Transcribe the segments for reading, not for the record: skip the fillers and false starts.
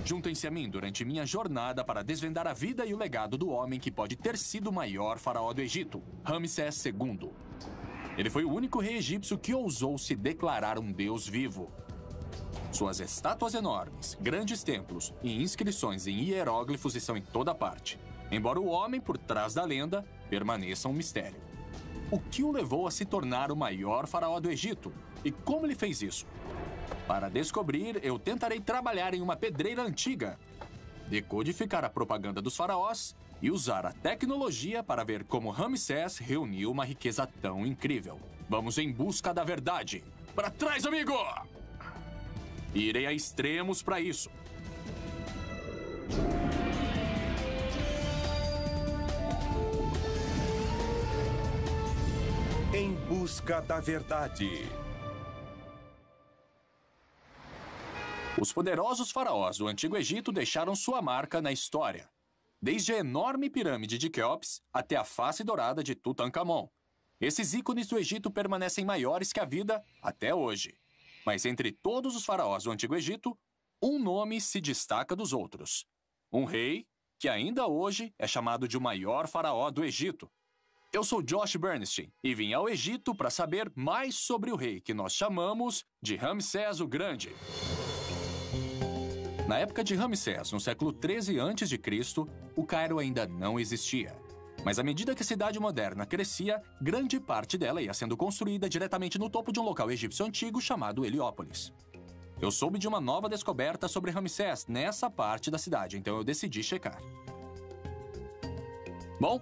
Juntem-se a mim durante minha jornada para desvendar a vida e o legado do homem que pode ter sido o maior faraó do Egito, Ramsés II. Ele foi o único rei egípcio que ousou se declarar um deus vivo. Suas estátuas enormes, grandes templos e inscrições em hieróglifos estão em toda parte, embora o homem por trás da lenda permaneça um mistério. O que o levou a se tornar o maior faraó do Egito? E como ele fez isso? Para descobrir, eu tentarei trabalhar em uma pedreira antiga, decodificar a propaganda dos faraós e usar a tecnologia para ver como Ramsés reuniu uma riqueza tão incrível. Vamos em busca da verdade. Para trás, amigo! Irei a extremos para isso. Em busca da verdade. Os poderosos faraós do Antigo Egito deixaram sua marca na história. Desde a enorme pirâmide de Quéops até a face dourada de Tutankhamon. Esses ícones do Egito permanecem maiores que a vida até hoje. Mas entre todos os faraós do Antigo Egito, um nome se destaca dos outros. Um rei que ainda hoje é chamado de o maior faraó do Egito. Eu sou Josh Bernstein e vim ao Egito para saber mais sobre o rei que nós chamamos de Ramsés o Grande. Na época de Ramsés, no século 13 a.C., o Cairo ainda não existia. Mas à medida que a cidade moderna crescia, grande parte dela ia sendo construída diretamente no topo de um local egípcio antigo chamado Heliópolis. Eu soube de uma nova descoberta sobre Ramsés nessa parte da cidade, então eu decidi checar. Bom,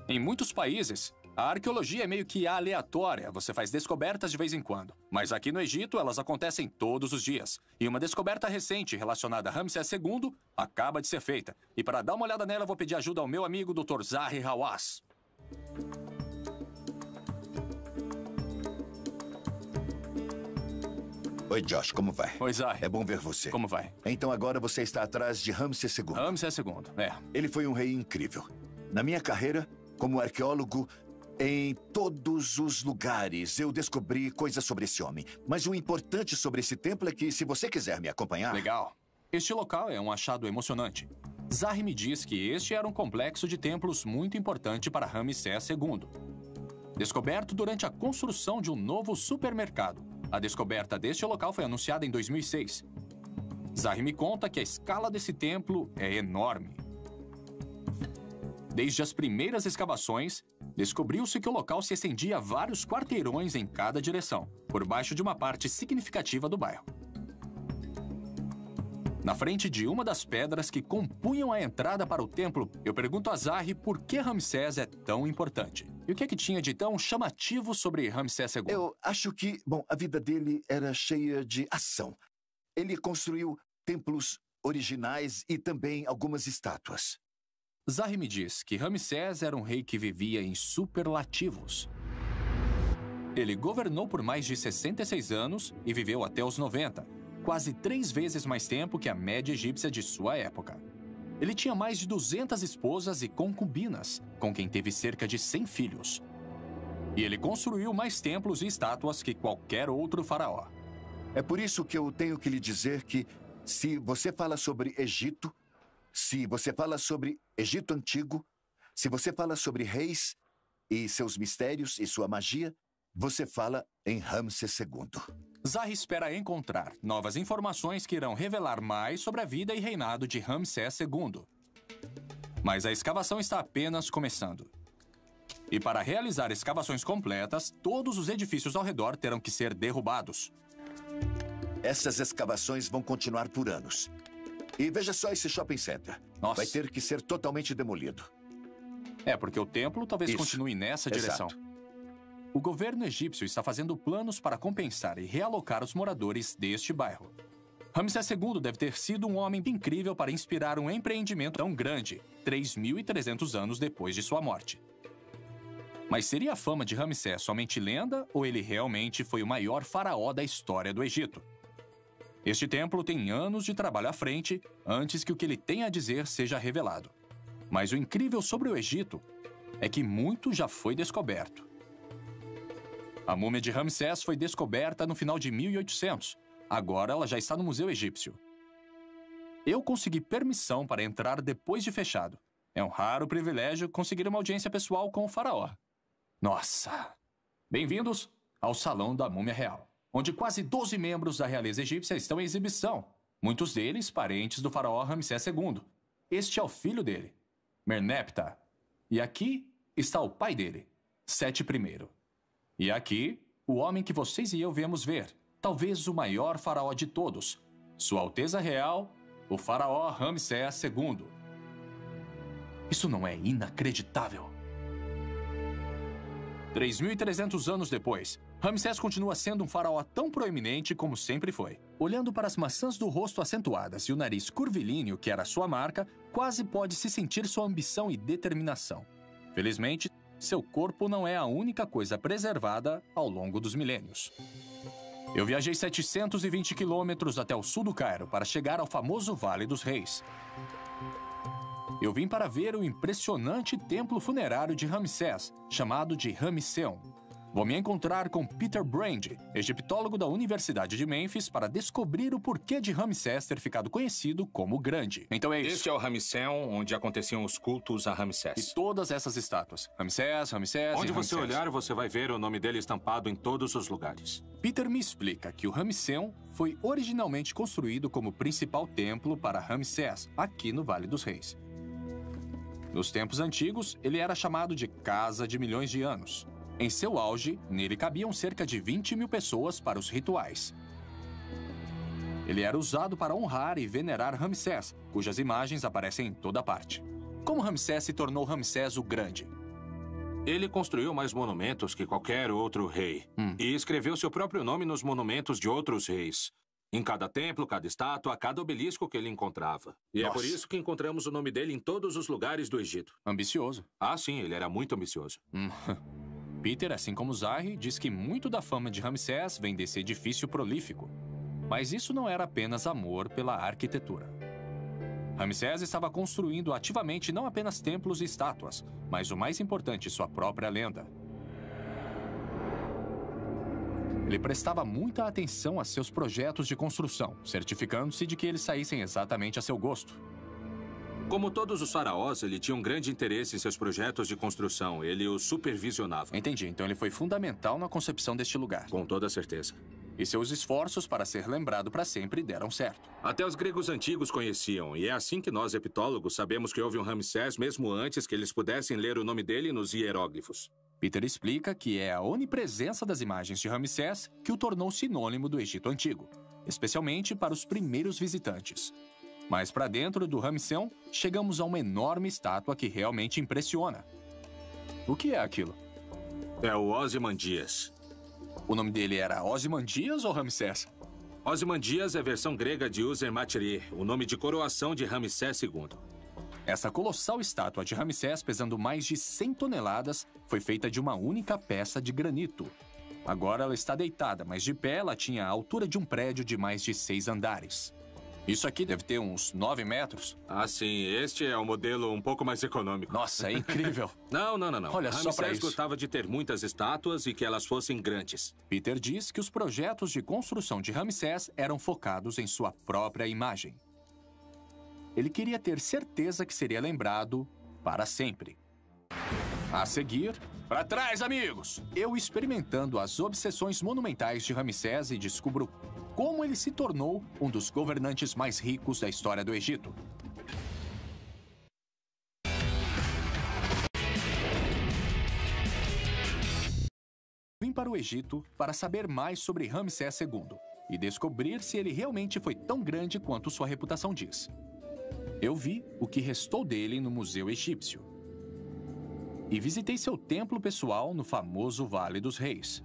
em muitos países, a arqueologia é meio que aleatória, você faz descobertas de vez em quando. Mas aqui no Egito, elas acontecem todos os dias. E uma descoberta recente relacionada a Ramsés II acaba de ser feita. E para dar uma olhada nela, eu vou pedir ajuda ao meu amigo Dr. Zahi Hawass. Oi, Josh, como vai? Oi, Zahi. É bom ver você. Como vai? Então agora você está atrás de Ramsés II. Ramsés II, é. Ele foi um rei incrível. Na minha carreira, como arqueólogo, em todos os lugares eu descobri coisas sobre esse homem. Mas o importante sobre esse templo é que, se você quiser me acompanhar... Legal. Este local é um achado emocionante. Zahi me diz que este era um complexo de templos muito importante para Ramsés II. Descoberto durante a construção de um novo supermercado. A descoberta deste local foi anunciada em 2006. Zahi me conta que a escala desse templo é enorme. Desde as primeiras escavações, descobriu-se que o local se estendia a vários quarteirões em cada direção, por baixo de uma parte significativa do bairro. Na frente de uma das pedras que compunham a entrada para o templo, eu pergunto a Zahi por que Ramsés é tão importante. E o que é que tinha de tão chamativo sobre Ramsés II? Eu acho que, bom, a vida dele era cheia de ação. Ele construiu templos originais e também algumas estátuas. Zahi me diz que Ramsés era um rei que vivia em superlativos. Ele governou por mais de 66 anos e viveu até os 90, quase 3 vezes mais tempo que a média egípcia de sua época. Ele tinha mais de 200 esposas e concubinas, com quem teve cerca de 100 filhos. E ele construiu mais templos e estátuas que qualquer outro faraó. É por isso que eu tenho que lhe dizer que, se você fala sobre Egito, se você fala sobre Egito Antigo, se você fala sobre reis e seus mistérios e sua magia, você fala em Ramsés II. Zahi espera encontrar novas informações que irão revelar mais sobre a vida e reinado de Ramsés II. Mas a escavação está apenas começando. E para realizar escavações completas, todos os edifícios ao redor terão que ser derrubados. Essas escavações vão continuar por anos. E veja só esse shopping center. Nossa. Vai ter que ser totalmente demolido. É, porque o templo talvez Isso. continue nessa direção. Exato. O governo egípcio está fazendo planos para compensar e realocar os moradores deste bairro. Ramsés II deve ter sido um homem incrível para inspirar um empreendimento tão grande, 3.300 anos depois de sua morte. Mas seria a fama de Ramsés somente lenda ou ele realmente foi o maior faraó da história do Egito? Este templo tem anos de trabalho à frente antes que o que ele tem a dizer seja revelado. Mas o incrível sobre o Egito é que muito já foi descoberto. A múmia de Ramsés foi descoberta no final de 1800. Agora ela já está no Museu Egípcio. Eu consegui permissão para entrar depois de fechado. É um raro privilégio conseguir uma audiência pessoal com o faraó. Nossa! Bem-vindos ao Salão da Múmia Real, onde quase 12 membros da realeza egípcia estão em exibição. Muitos deles parentes do faraó Ramsés II. Este é o filho dele, Merneptah. E aqui está o pai dele, Sete I. E aqui, o homem que vocês e eu viemos ver, talvez o maior faraó de todos, Sua Alteza Real, o faraó Ramsés II. Isso não é inacreditável? 3.300 anos depois, Ramsés continua sendo um faraó tão proeminente como sempre foi. Olhando para as maçãs do rosto acentuadas e o nariz curvilíneo que era sua marca, quase pode-se sentir sua ambição e determinação. Felizmente, seu corpo não é a única coisa preservada ao longo dos milênios. Eu viajei 720 quilômetros até o sul do Cairo para chegar ao famoso Vale dos Reis. Eu vim para ver o impressionante templo funerário de Ramsés, chamado de Ramesseum. Vou me encontrar com Peter Brand, egiptólogo da Universidade de Memphis, para descobrir o porquê de Ramsés ter ficado conhecido como Grande. Então é isso. Este é o Ramesseum, onde aconteciam os cultos a Ramsés. E todas essas estátuas. Ramsés e Onde você Ramsés. olhar, você vai ver o nome dele estampado em todos os lugares. Peter me explica que o Ramesseum foi originalmente construído como principal templo para Ramsés, aqui no Vale dos Reis. Nos tempos antigos, ele era chamado de Casa de Milhões de Anos. Em seu auge, nele cabiam cerca de 20.000 pessoas para os rituais. Ele era usado para honrar e venerar Ramsés, cujas imagens aparecem em toda parte. Como Ramsés se tornou Ramsés o Grande? Ele construiu mais monumentos que qualquer outro rei. E escreveu seu próprio nome nos monumentos de outros reis. Em cada templo, cada estátua, cada obelisco que ele encontrava. E é por isso que encontramos o nome dele em todos os lugares do Egito. Ambicioso. Ah, sim, ele era muito ambicioso. Peter, assim como Zahi, diz que muito da fama de Ramsés vem desse edifício prolífico. Mas isso não era apenas amor pela arquitetura. Ramsés estava construindo ativamente não apenas templos e estátuas, mas o mais importante, sua própria lenda. Ele prestava muita atenção a seus projetos de construção, certificando-se de que eles saíssem exatamente a seu gosto. Como todos os faraós, ele tinha um grande interesse em seus projetos de construção. Ele os supervisionava. Entendi, então ele foi fundamental na concepção deste lugar. Com toda certeza. E seus esforços para ser lembrado para sempre deram certo. Até os gregos antigos conheciam, e é assim que nós, epitólogos, sabemos que houve um Ramsés mesmo antes que eles pudessem ler o nome dele nos hieróglifos. Peter explica que é a onipresença das imagens de Ramsés que o tornou sinônimo do Egito Antigo, especialmente para os primeiros visitantes. Mas para dentro do Ramesseum, chegamos a uma enorme estátua que realmente impressiona. O que é aquilo? É o Ozymandias. O nome dele era Ozymandias ou Ramsés? Ozymandias é a versão grega de User-Materi, o nome de coroação de Ramsés II. Essa colossal estátua de Ramsés, pesando mais de 100 toneladas, foi feita de uma única peça de granito. Agora ela está deitada, mas de pé ela tinha a altura de um prédio de mais de 6 andares. Isso aqui deve ter uns 9 metros. Ah, sim. Este é o modelo um pouco mais econômico. Nossa, é incrível. Não. Olha só pra Ramsés isso. gostava de ter muitas estátuas e que elas fossem grandes. Peter diz que os projetos de construção de Ramsés eram focados em sua própria imagem. Ele queria ter certeza que seria lembrado para sempre. A seguir, para trás, amigos! Eu experimentando as obsessões monumentais de Ramsés e descubro como ele se tornou um dos governantes mais ricos da história do Egito. Vim para o Egito para saber mais sobre Ramsés II e descobrir se ele realmente foi tão grande quanto sua reputação diz. Eu vi o que restou dele no Museu Egípcio e visitei seu templo pessoal no famoso Vale dos Reis.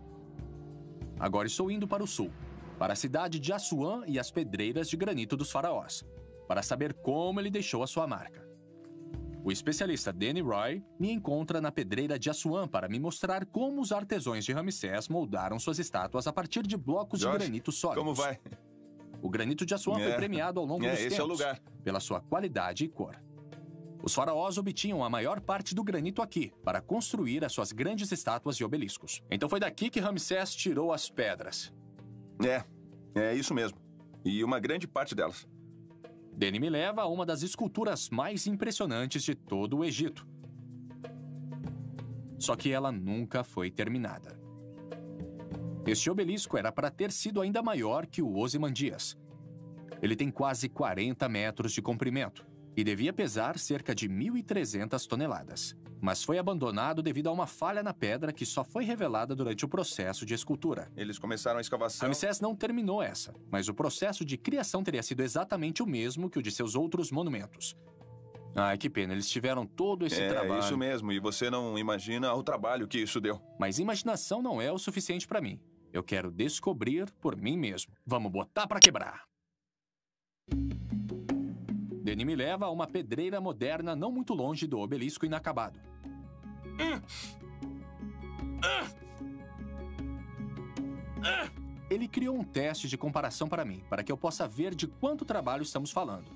Agora estou indo para o sul, para a cidade de Assuã e as pedreiras de granito dos faraós, para saber como ele deixou a sua marca. O especialista Danny Roy me encontra na pedreira de Assuã para me mostrar como os artesãos de Ramsés moldaram suas estátuas a partir de blocos de granito sólidos. Como vai? O granito de Assuã foi premiado ao longo dos tempos esse é o lugar. pela sua qualidade e cor. Os faraós obtinham a maior parte do granito aqui para construir as suas grandes estátuas e obeliscos. Então foi daqui que Ramsés tirou as pedras. É isso mesmo. E uma grande parte delas. Danny me leva a uma das esculturas mais impressionantes de todo o Egito. Só que ela nunca foi terminada. Este obelisco era para ter sido ainda maior que o Ozymandias. Ele tem quase 40 metros de comprimento e devia pesar cerca de 1.300 toneladas. Mas foi abandonado devido a uma falha na pedra que só foi revelada durante o processo de escultura. Eles começaram a escavação. Ramsés não terminou essa, mas o processo de criação teria sido exatamente o mesmo que o de seus outros monumentos. Ai, que pena, eles tiveram todo esse trabalho. É isso mesmo, e você não imagina o trabalho que isso deu. Mas imaginação não é o suficiente para mim. Eu quero descobrir por mim mesmo. Vamos botar para quebrar. Danny me leva a uma pedreira moderna não muito longe do obelisco inacabado. Ele criou um teste de comparação para mim, para que eu possa ver de quanto trabalho estamos falando.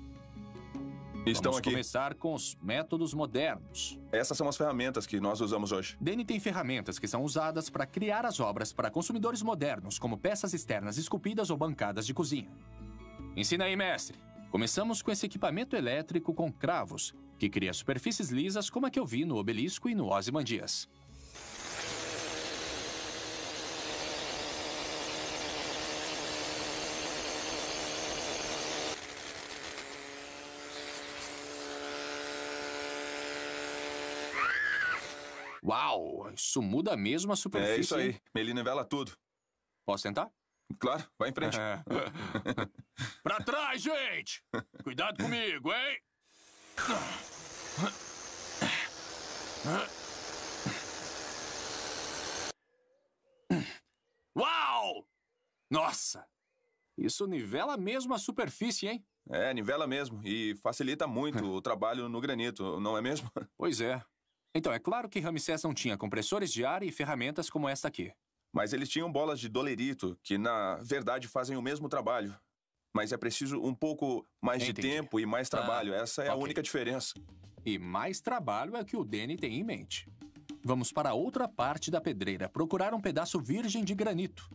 Vamos começar com os métodos modernos. Essas são as ferramentas que nós usamos hoje. Danny tem ferramentas que são usadas para criar as obras para consumidores modernos, como peças externas esculpidas ou bancadas de cozinha. Ensina aí, mestre. Começamos com esse equipamento elétrico com cravos, que cria superfícies lisas como a que eu vi no obelisco e no Ozymandias. Uau, isso muda mesmo a superfície. É isso aí, ele nivela tudo. Posso tentar? Claro, vai em frente. Pra trás, gente! Cuidado comigo, hein? Uau! Nossa! Isso nivela mesmo a superfície, hein? É, nivela mesmo. E facilita muito o trabalho no granito, não é mesmo? Pois é. Então, é claro que Ramsés não tinha compressores de ar e ferramentas como esta aqui. Mas eles tinham bolas de dolerito, que na verdade fazem o mesmo trabalho. Mas é preciso um pouco mais de tempo e mais trabalho. Essa é a única diferença. E mais trabalho é o que o Danny tem em mente. Vamos para a outra parte da pedreira, procurar um pedaço virgem de granito.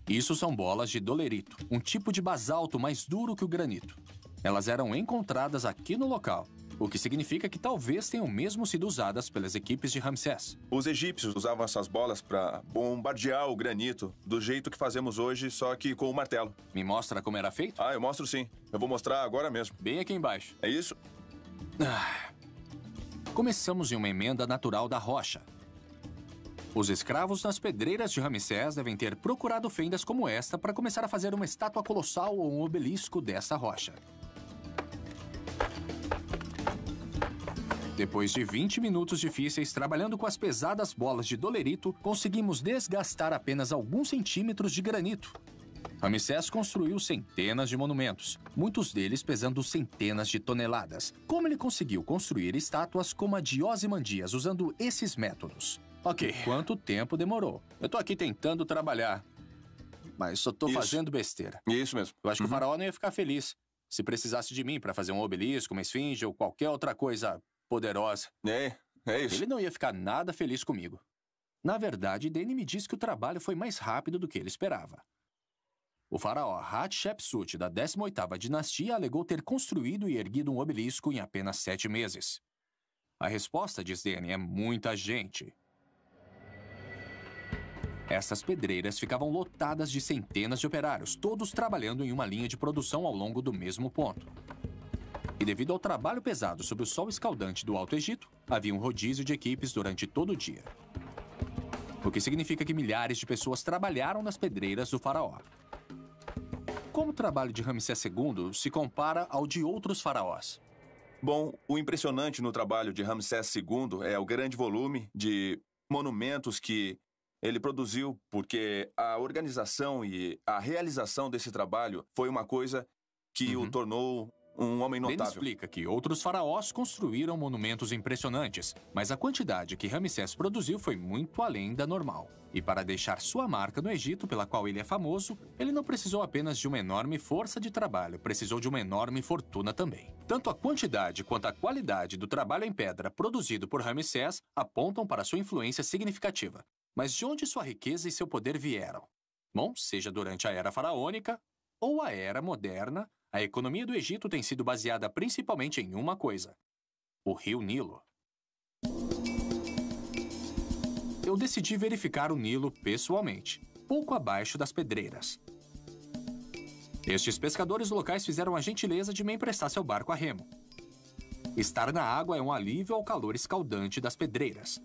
Isso são bolas de dolerito, um tipo de basalto mais duro que o granito. Elas eram encontradas aqui no local. O que significa que talvez tenham mesmo sido usadas pelas equipes de Ramsés. Os egípcios usavam essas bolas para bombardear o granito, do jeito que fazemos hoje, só que com o martelo. Me mostra como era feito? Ah, eu mostro sim. Eu vou mostrar agora mesmo. Bem aqui embaixo. É isso? Começamos em uma emenda natural da rocha. Os escravos nas pedreiras de Ramsés devem ter procurado fendas como esta para começar a fazer uma estátua colossal ou um obelisco dessa rocha. Depois de 20 minutos difíceis trabalhando com as pesadas bolas de dolerito, conseguimos desgastar apenas alguns centímetros de granito. Ramsés construiu centenas de monumentos, muitos deles pesando centenas de toneladas. Como ele conseguiu construir estátuas como a de Ozymandias usando esses métodos? Ok, quanto tempo demorou? Eu tô aqui tentando trabalhar, mas só tô fazendo besteira. Isso mesmo. Eu acho que o faraó não ia ficar feliz se precisasse de mim para fazer um obelisco, uma esfinge ou qualquer outra coisa poderosa. É isso. Ele não ia ficar nada feliz comigo. Na verdade, Danny me disse que o trabalho foi mais rápido do que ele esperava. O faraó Hatshepsut, da 18ª dinastia, alegou ter construído e erguido um obelisco em apenas 7 meses. A resposta, diz Danny, é muita gente. Essas pedreiras ficavam lotadas de centenas de operários, todos trabalhando em uma linha de produção ao longo do mesmo ponto. E devido ao trabalho pesado sob o sol escaldante do Alto Egito, havia um rodízio de equipes durante todo o dia. O que significa que milhares de pessoas trabalharam nas pedreiras do faraó. Como o trabalho de Ramsés II se compara ao de outros faraós? Bom, o impressionante no trabalho de Ramsés II é o grande volume de monumentos que ele produziu, porque a organização e a realização desse trabalho foi uma coisa que o tornou um homem notável. Ele explica que outros faraós construíram monumentos impressionantes, mas a quantidade que Ramsés produziu foi muito além da normal. E para deixar sua marca no Egito, pela qual ele é famoso, ele não precisou apenas de uma enorme força de trabalho, precisou de uma enorme fortuna também. Tanto a quantidade quanto a qualidade do trabalho em pedra produzido por Ramsés apontam para sua influência significativa. Mas de onde sua riqueza e seu poder vieram? Bom, seja durante a Era Faraônica ou a Era Moderna, a economia do Egito tem sido baseada principalmente em uma coisa: o Rio Nilo. Eu decidi verificar o Nilo pessoalmente, pouco abaixo das pedreiras. Estes pescadores locais fizeram a gentileza de me emprestar seu barco a remo. Estar na água é um alívio ao calor escaldante das pedreiras.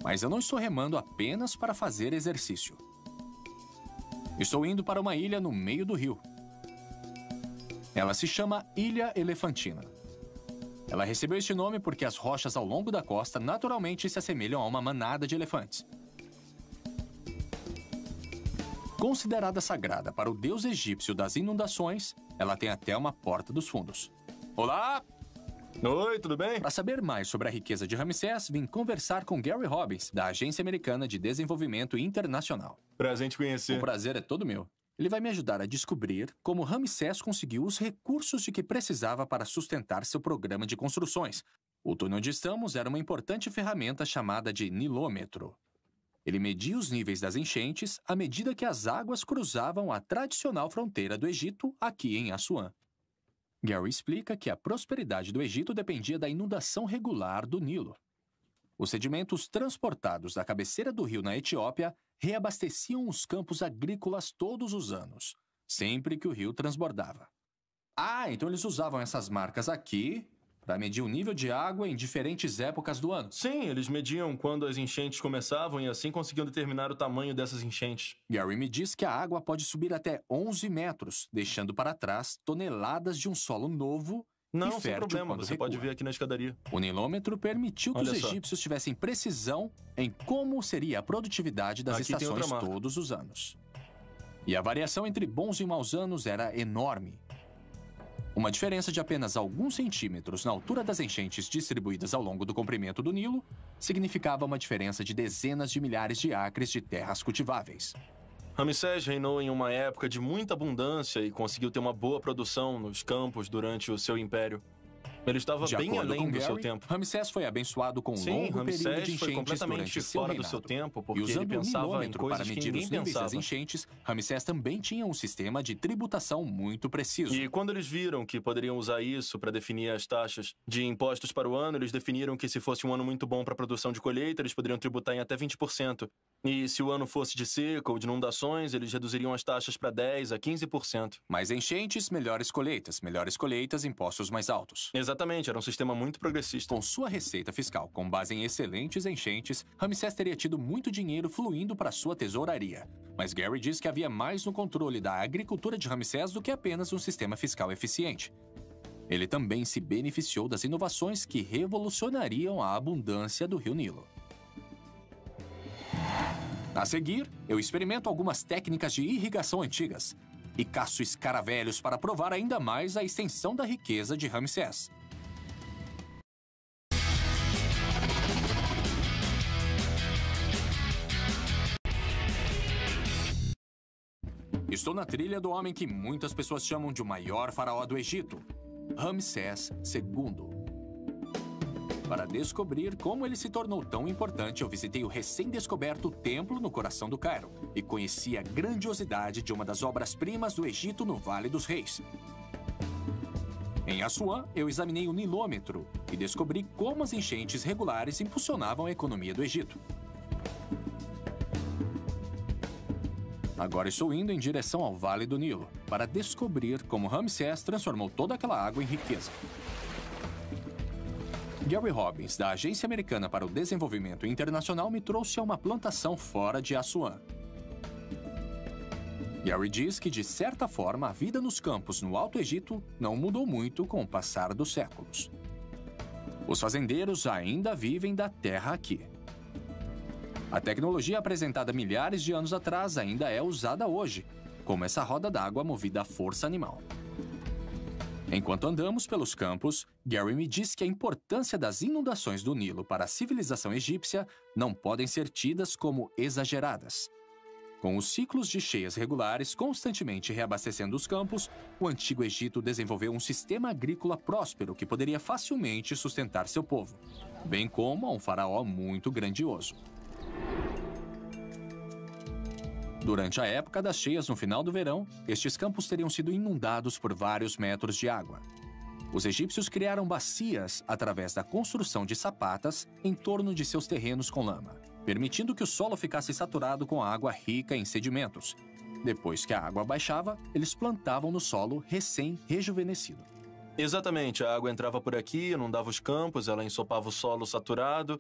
Mas eu não estou remando apenas para fazer exercício. Estou indo para uma ilha no meio do rio. Ela se chama Ilha Elefantina. Ela recebeu este nome porque as rochas ao longo da costa naturalmente se assemelham a uma manada de elefantes. Considerada sagrada para o deus egípcio das inundações, ela tem até uma porta dos fundos. Olá! Oi, tudo bem? Para saber mais sobre a riqueza de Ramsés, vim conversar com Gary Robbins, da Agência Americana de Desenvolvimento Internacional. Prazer em te conhecer. O prazer é todo meu. Ele vai me ajudar a descobrir como Ramsés conseguiu os recursos de que precisava para sustentar seu programa de construções. O túnel onde estamos era uma importante ferramenta chamada de nilômetro. Ele media os níveis das enchentes à medida que as águas cruzavam a tradicional fronteira do Egito aqui em Assuã. Gary explica que a prosperidade do Egito dependia da inundação regular do Nilo. Os sedimentos transportados da cabeceira do rio na Etiópia reabasteciam os campos agrícolas todos os anos, sempre que o rio transbordava. Ah, então eles usavam essas marcas aqui para medir o nível de água em diferentes épocas do ano. Sim, eles mediam quando as enchentes começavam e assim conseguiam determinar o tamanho dessas enchentes. Gary me diz que a água pode subir até 11 metros, deixando para trás toneladas de um solo novo Não, e sem fértil problema, quando você pode recua. ver aqui na escadaria. O nilômetro permitiu que Olha os só. egípcios tivessem precisão em como seria a produtividade das Aqui tem outra estações marca. todos os anos. E a variação entre bons e maus anos era enorme. Uma diferença de apenas alguns centímetros na altura das enchentes distribuídas ao longo do comprimento do Nilo significava uma diferença de dezenas de milhares de acres de terras cultiváveis. Ramsés reinou em uma época de muita abundância e conseguiu ter uma boa produção nos campos durante o seu império. Ele estava De bem acordo além com do seu Gary, tempo. Ramsés foi abençoado com um Sim, longo período de Ramsés foi enchentes completamente durante seu fora do reinado. seu tempo, E porque ele usando o pensava em nilômetro para coisas que medir os ninguém níveis das pensava. enchentes, Ramsés também tinha um sistema de tributação muito preciso. E quando eles viram que poderiam usar isso para definir as taxas de impostos para o ano, eles definiram que se fosse um ano muito bom para a produção de colheita, eles poderiam tributar em até 20%. E se o ano fosse de seca ou de inundações, eles reduziriam as taxas para 10% a 15%. Mais enchentes, melhores colheitas, impostos mais altos. Exatamente, era um sistema muito progressista. Com sua receita fiscal com base em excelentes enchentes, Ramsés teria tido muito dinheiro fluindo para sua tesouraria. Mas Gary diz que havia mais no controle da agricultura de Ramsés do que apenas um sistema fiscal eficiente. Ele também se beneficiou das inovações que revolucionariam a abundância do Rio Nilo. A seguir, eu experimento algumas técnicas de irrigação antigas e caço escaravelhos para provar ainda mais a extensão da riqueza de Ramsés. Estou na trilha do homem que muitas pessoas chamam de o maior faraó do Egito, Ramsés II. Para descobrir como ele se tornou tão importante, eu visitei o recém-descoberto templo no coração do Cairo e conheci a grandiosidade de uma das obras-primas do Egito no Vale dos Reis. Em Assuã, eu examinei o nilômetro e descobri como as enchentes regulares impulsionavam a economia do Egito. Agora estou indo em direção ao Vale do Nilo para descobrir como Ramsés transformou toda aquela água em riqueza. Gary Robbins, da Agência Americana para o Desenvolvimento Internacional, me trouxe a uma plantação fora de Assuã. Gary diz que, de certa forma, a vida nos campos no Alto Egito não mudou muito com o passar dos séculos. Os fazendeiros ainda vivem da terra aqui. A tecnologia apresentada milhares de anos atrás ainda é usada hoje, como essa roda d'água movida à força animal. Enquanto andamos pelos campos, Gary me diz que a importância das inundações do Nilo para a civilização egípcia não podem ser tidas como exageradas. Com os ciclos de cheias regulares constantemente reabastecendo os campos, o Antigo Egito desenvolveu um sistema agrícola próspero que poderia facilmente sustentar seu povo, bem como a um faraó muito grandioso. Durante a época das cheias no final do verão, estes campos teriam sido inundados por vários metros de água. Os egípcios criaram bacias através da construção de sapatas em torno de seus terrenos com lama, permitindo que o solo ficasse saturado com água rica em sedimentos. Depois que a água baixava, eles plantavam no solo recém-rejuvenescido. Exatamente, a água entrava por aqui, inundava os campos, ela ensopava o solo saturado,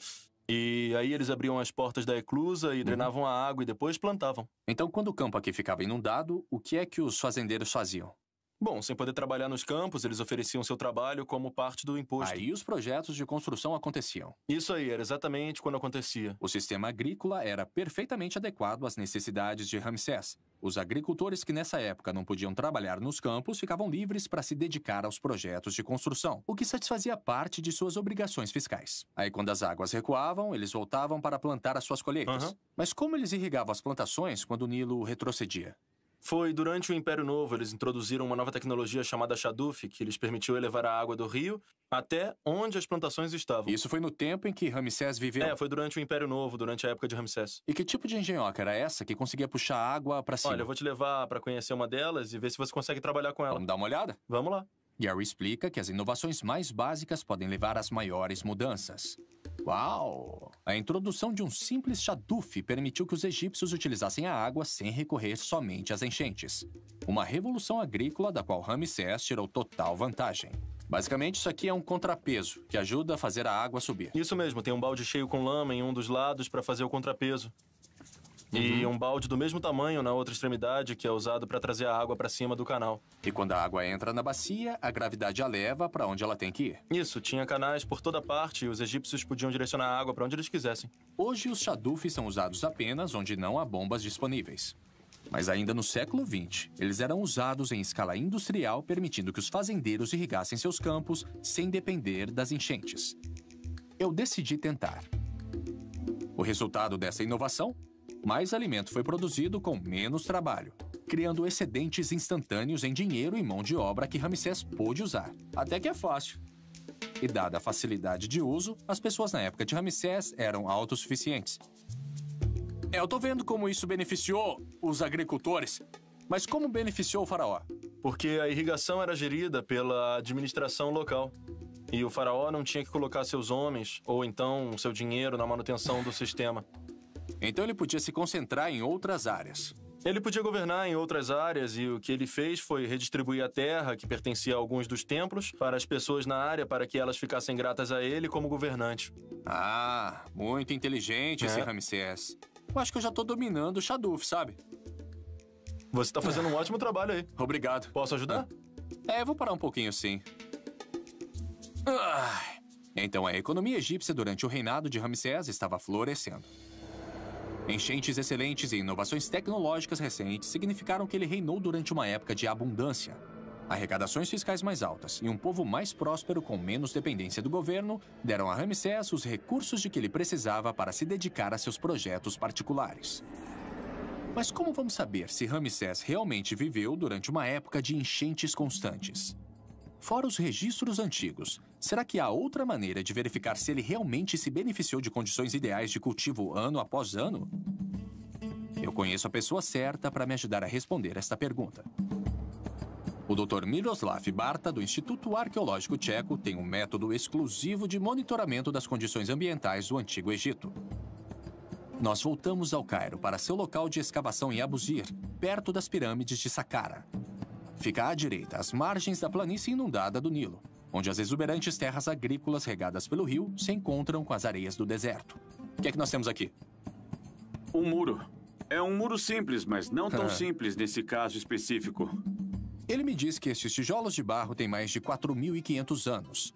e aí eles abriam as portas da eclusa e drenavam a água e depois plantavam. Então, quando o campo aqui ficava inundado, o que é que os fazendeiros faziam? Bom, sem poder trabalhar nos campos, eles ofereciam seu trabalho como parte do imposto. Aí os projetos de construção aconteciam. Isso aí, era exatamente quando acontecia. O sistema agrícola era perfeitamente adequado às necessidades de Ramsés. Os agricultores que nessa época não podiam trabalhar nos campos ficavam livres para se dedicar aos projetos de construção, o que satisfazia parte de suas obrigações fiscais. Aí, quando as águas recuavam, eles voltavam para plantar as suas colheitas. Mas como eles irrigavam as plantações quando o Nilo retrocedia? Foi durante o Império Novo, eles introduziram uma nova tecnologia chamada Shaduf, que lhes permitiu elevar a água do rio até onde as plantações estavam. Isso foi no tempo em que Ramsés viveu? Foi durante o Império Novo, durante a época de Ramsés. E que tipo de engenhoca era essa que conseguia puxar a água para cima? Olha, eu vou te levar para conhecer uma delas e ver se você consegue trabalhar com ela. Vamos dar uma olhada? Vamos lá. Gary explica que as inovações mais básicas podem levar às maiores mudanças. Uau! A introdução de um simples Shaduf permitiu que os egípcios utilizassem a água sem recorrer somente às enchentes. Uma revolução agrícola da qual Ramsés tirou total vantagem. Basicamente, isso aqui é um contrapeso, que ajuda a fazer a água subir. Isso mesmo, tem um balde cheio com lama em um dos lados para fazer o contrapeso. E um balde do mesmo tamanho na outra extremidade, que é usado para trazer a água para cima do canal. E quando a água entra na bacia, a gravidade a leva para onde ela tem que ir. Isso, tinha canais por toda parte e os egípcios podiam direcionar a água para onde eles quisessem. Hoje, os Shadufs são usados apenas onde não há bombas disponíveis. Mas ainda no século XX, eles eram usados em escala industrial, permitindo que os fazendeiros irrigassem seus campos sem depender das enchentes. Eu decidi tentar. O resultado dessa inovação? Mais alimento foi produzido com menos trabalho, criando excedentes instantâneos em dinheiro e mão de obra que Ramsés pôde usar. Até que é fácil. E dada a facilidade de uso, as pessoas na época de Ramsés eram autossuficientes. Eu tô vendo como isso beneficiou os agricultores, mas como beneficiou o faraó? Porque a irrigação era gerida pela administração local. E o faraó não tinha que colocar seus homens, ou então seu dinheiro na manutenção do sistema. Então ele podia se concentrar em outras áreas. Ele podia governar em outras áreas e o que ele fez foi redistribuir a terra, que pertencia a alguns dos templos, para as pessoas na área para que elas ficassem gratas a ele como governante. Ah, muito inteligente esse Ramsés. Eu acho que eu já tô dominando o Shaduf, sabe? Você tá fazendo um ótimo trabalho aí. Obrigado. Posso ajudar? Eu vou parar um pouquinho, sim. Então, a economia egípcia durante o reinado de Ramsés estava florescendo. Enchentes excelentes e inovações tecnológicas recentes significaram que ele reinou durante uma época de abundância. Arrecadações fiscais mais altas e um povo mais próspero com menos dependência do governo deram a Ramsés os recursos de que ele precisava para se dedicar a seus projetos particulares. Mas como vamos saber se Ramsés realmente viveu durante uma época de enchentes constantes? Fora os registros antigos, será que há outra maneira de verificar se ele realmente se beneficiou de condições ideais de cultivo ano após ano? Eu conheço a pessoa certa para me ajudar a responder esta pergunta. O Dr. Miroslav Barta, do Instituto Arqueológico Tcheco, tem um método exclusivo de monitoramento das condições ambientais do Antigo Egito. Nós voltamos ao Cairo para seu local de escavação em Abusir, perto das pirâmides de Saqqara. Fica à direita, às margens da planície inundada do Nilo, onde as exuberantes terras agrícolas regadas pelo rio se encontram com as areias do deserto. O que é que nós temos aqui? Um muro. É um muro simples, mas não tão simples nesse caso específico. Ele me diz que estes tijolos de barro têm mais de 4.500 anos.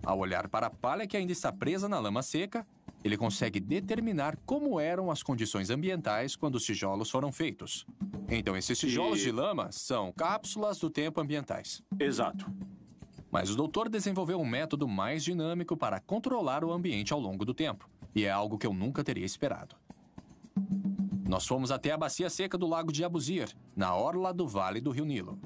Ao olhar para a palha que ainda está presa na lama seca, ele consegue determinar como eram as condições ambientais quando os tijolos foram feitos. Então, esses tijolos de lama são cápsulas do tempo ambientais. Exato. Mas o doutor desenvolveu um método mais dinâmico para controlar o ambiente ao longo do tempo. E é algo que eu nunca teria esperado. Nós fomos até a bacia seca do lago de Abusir, na orla do vale do rio Nilo.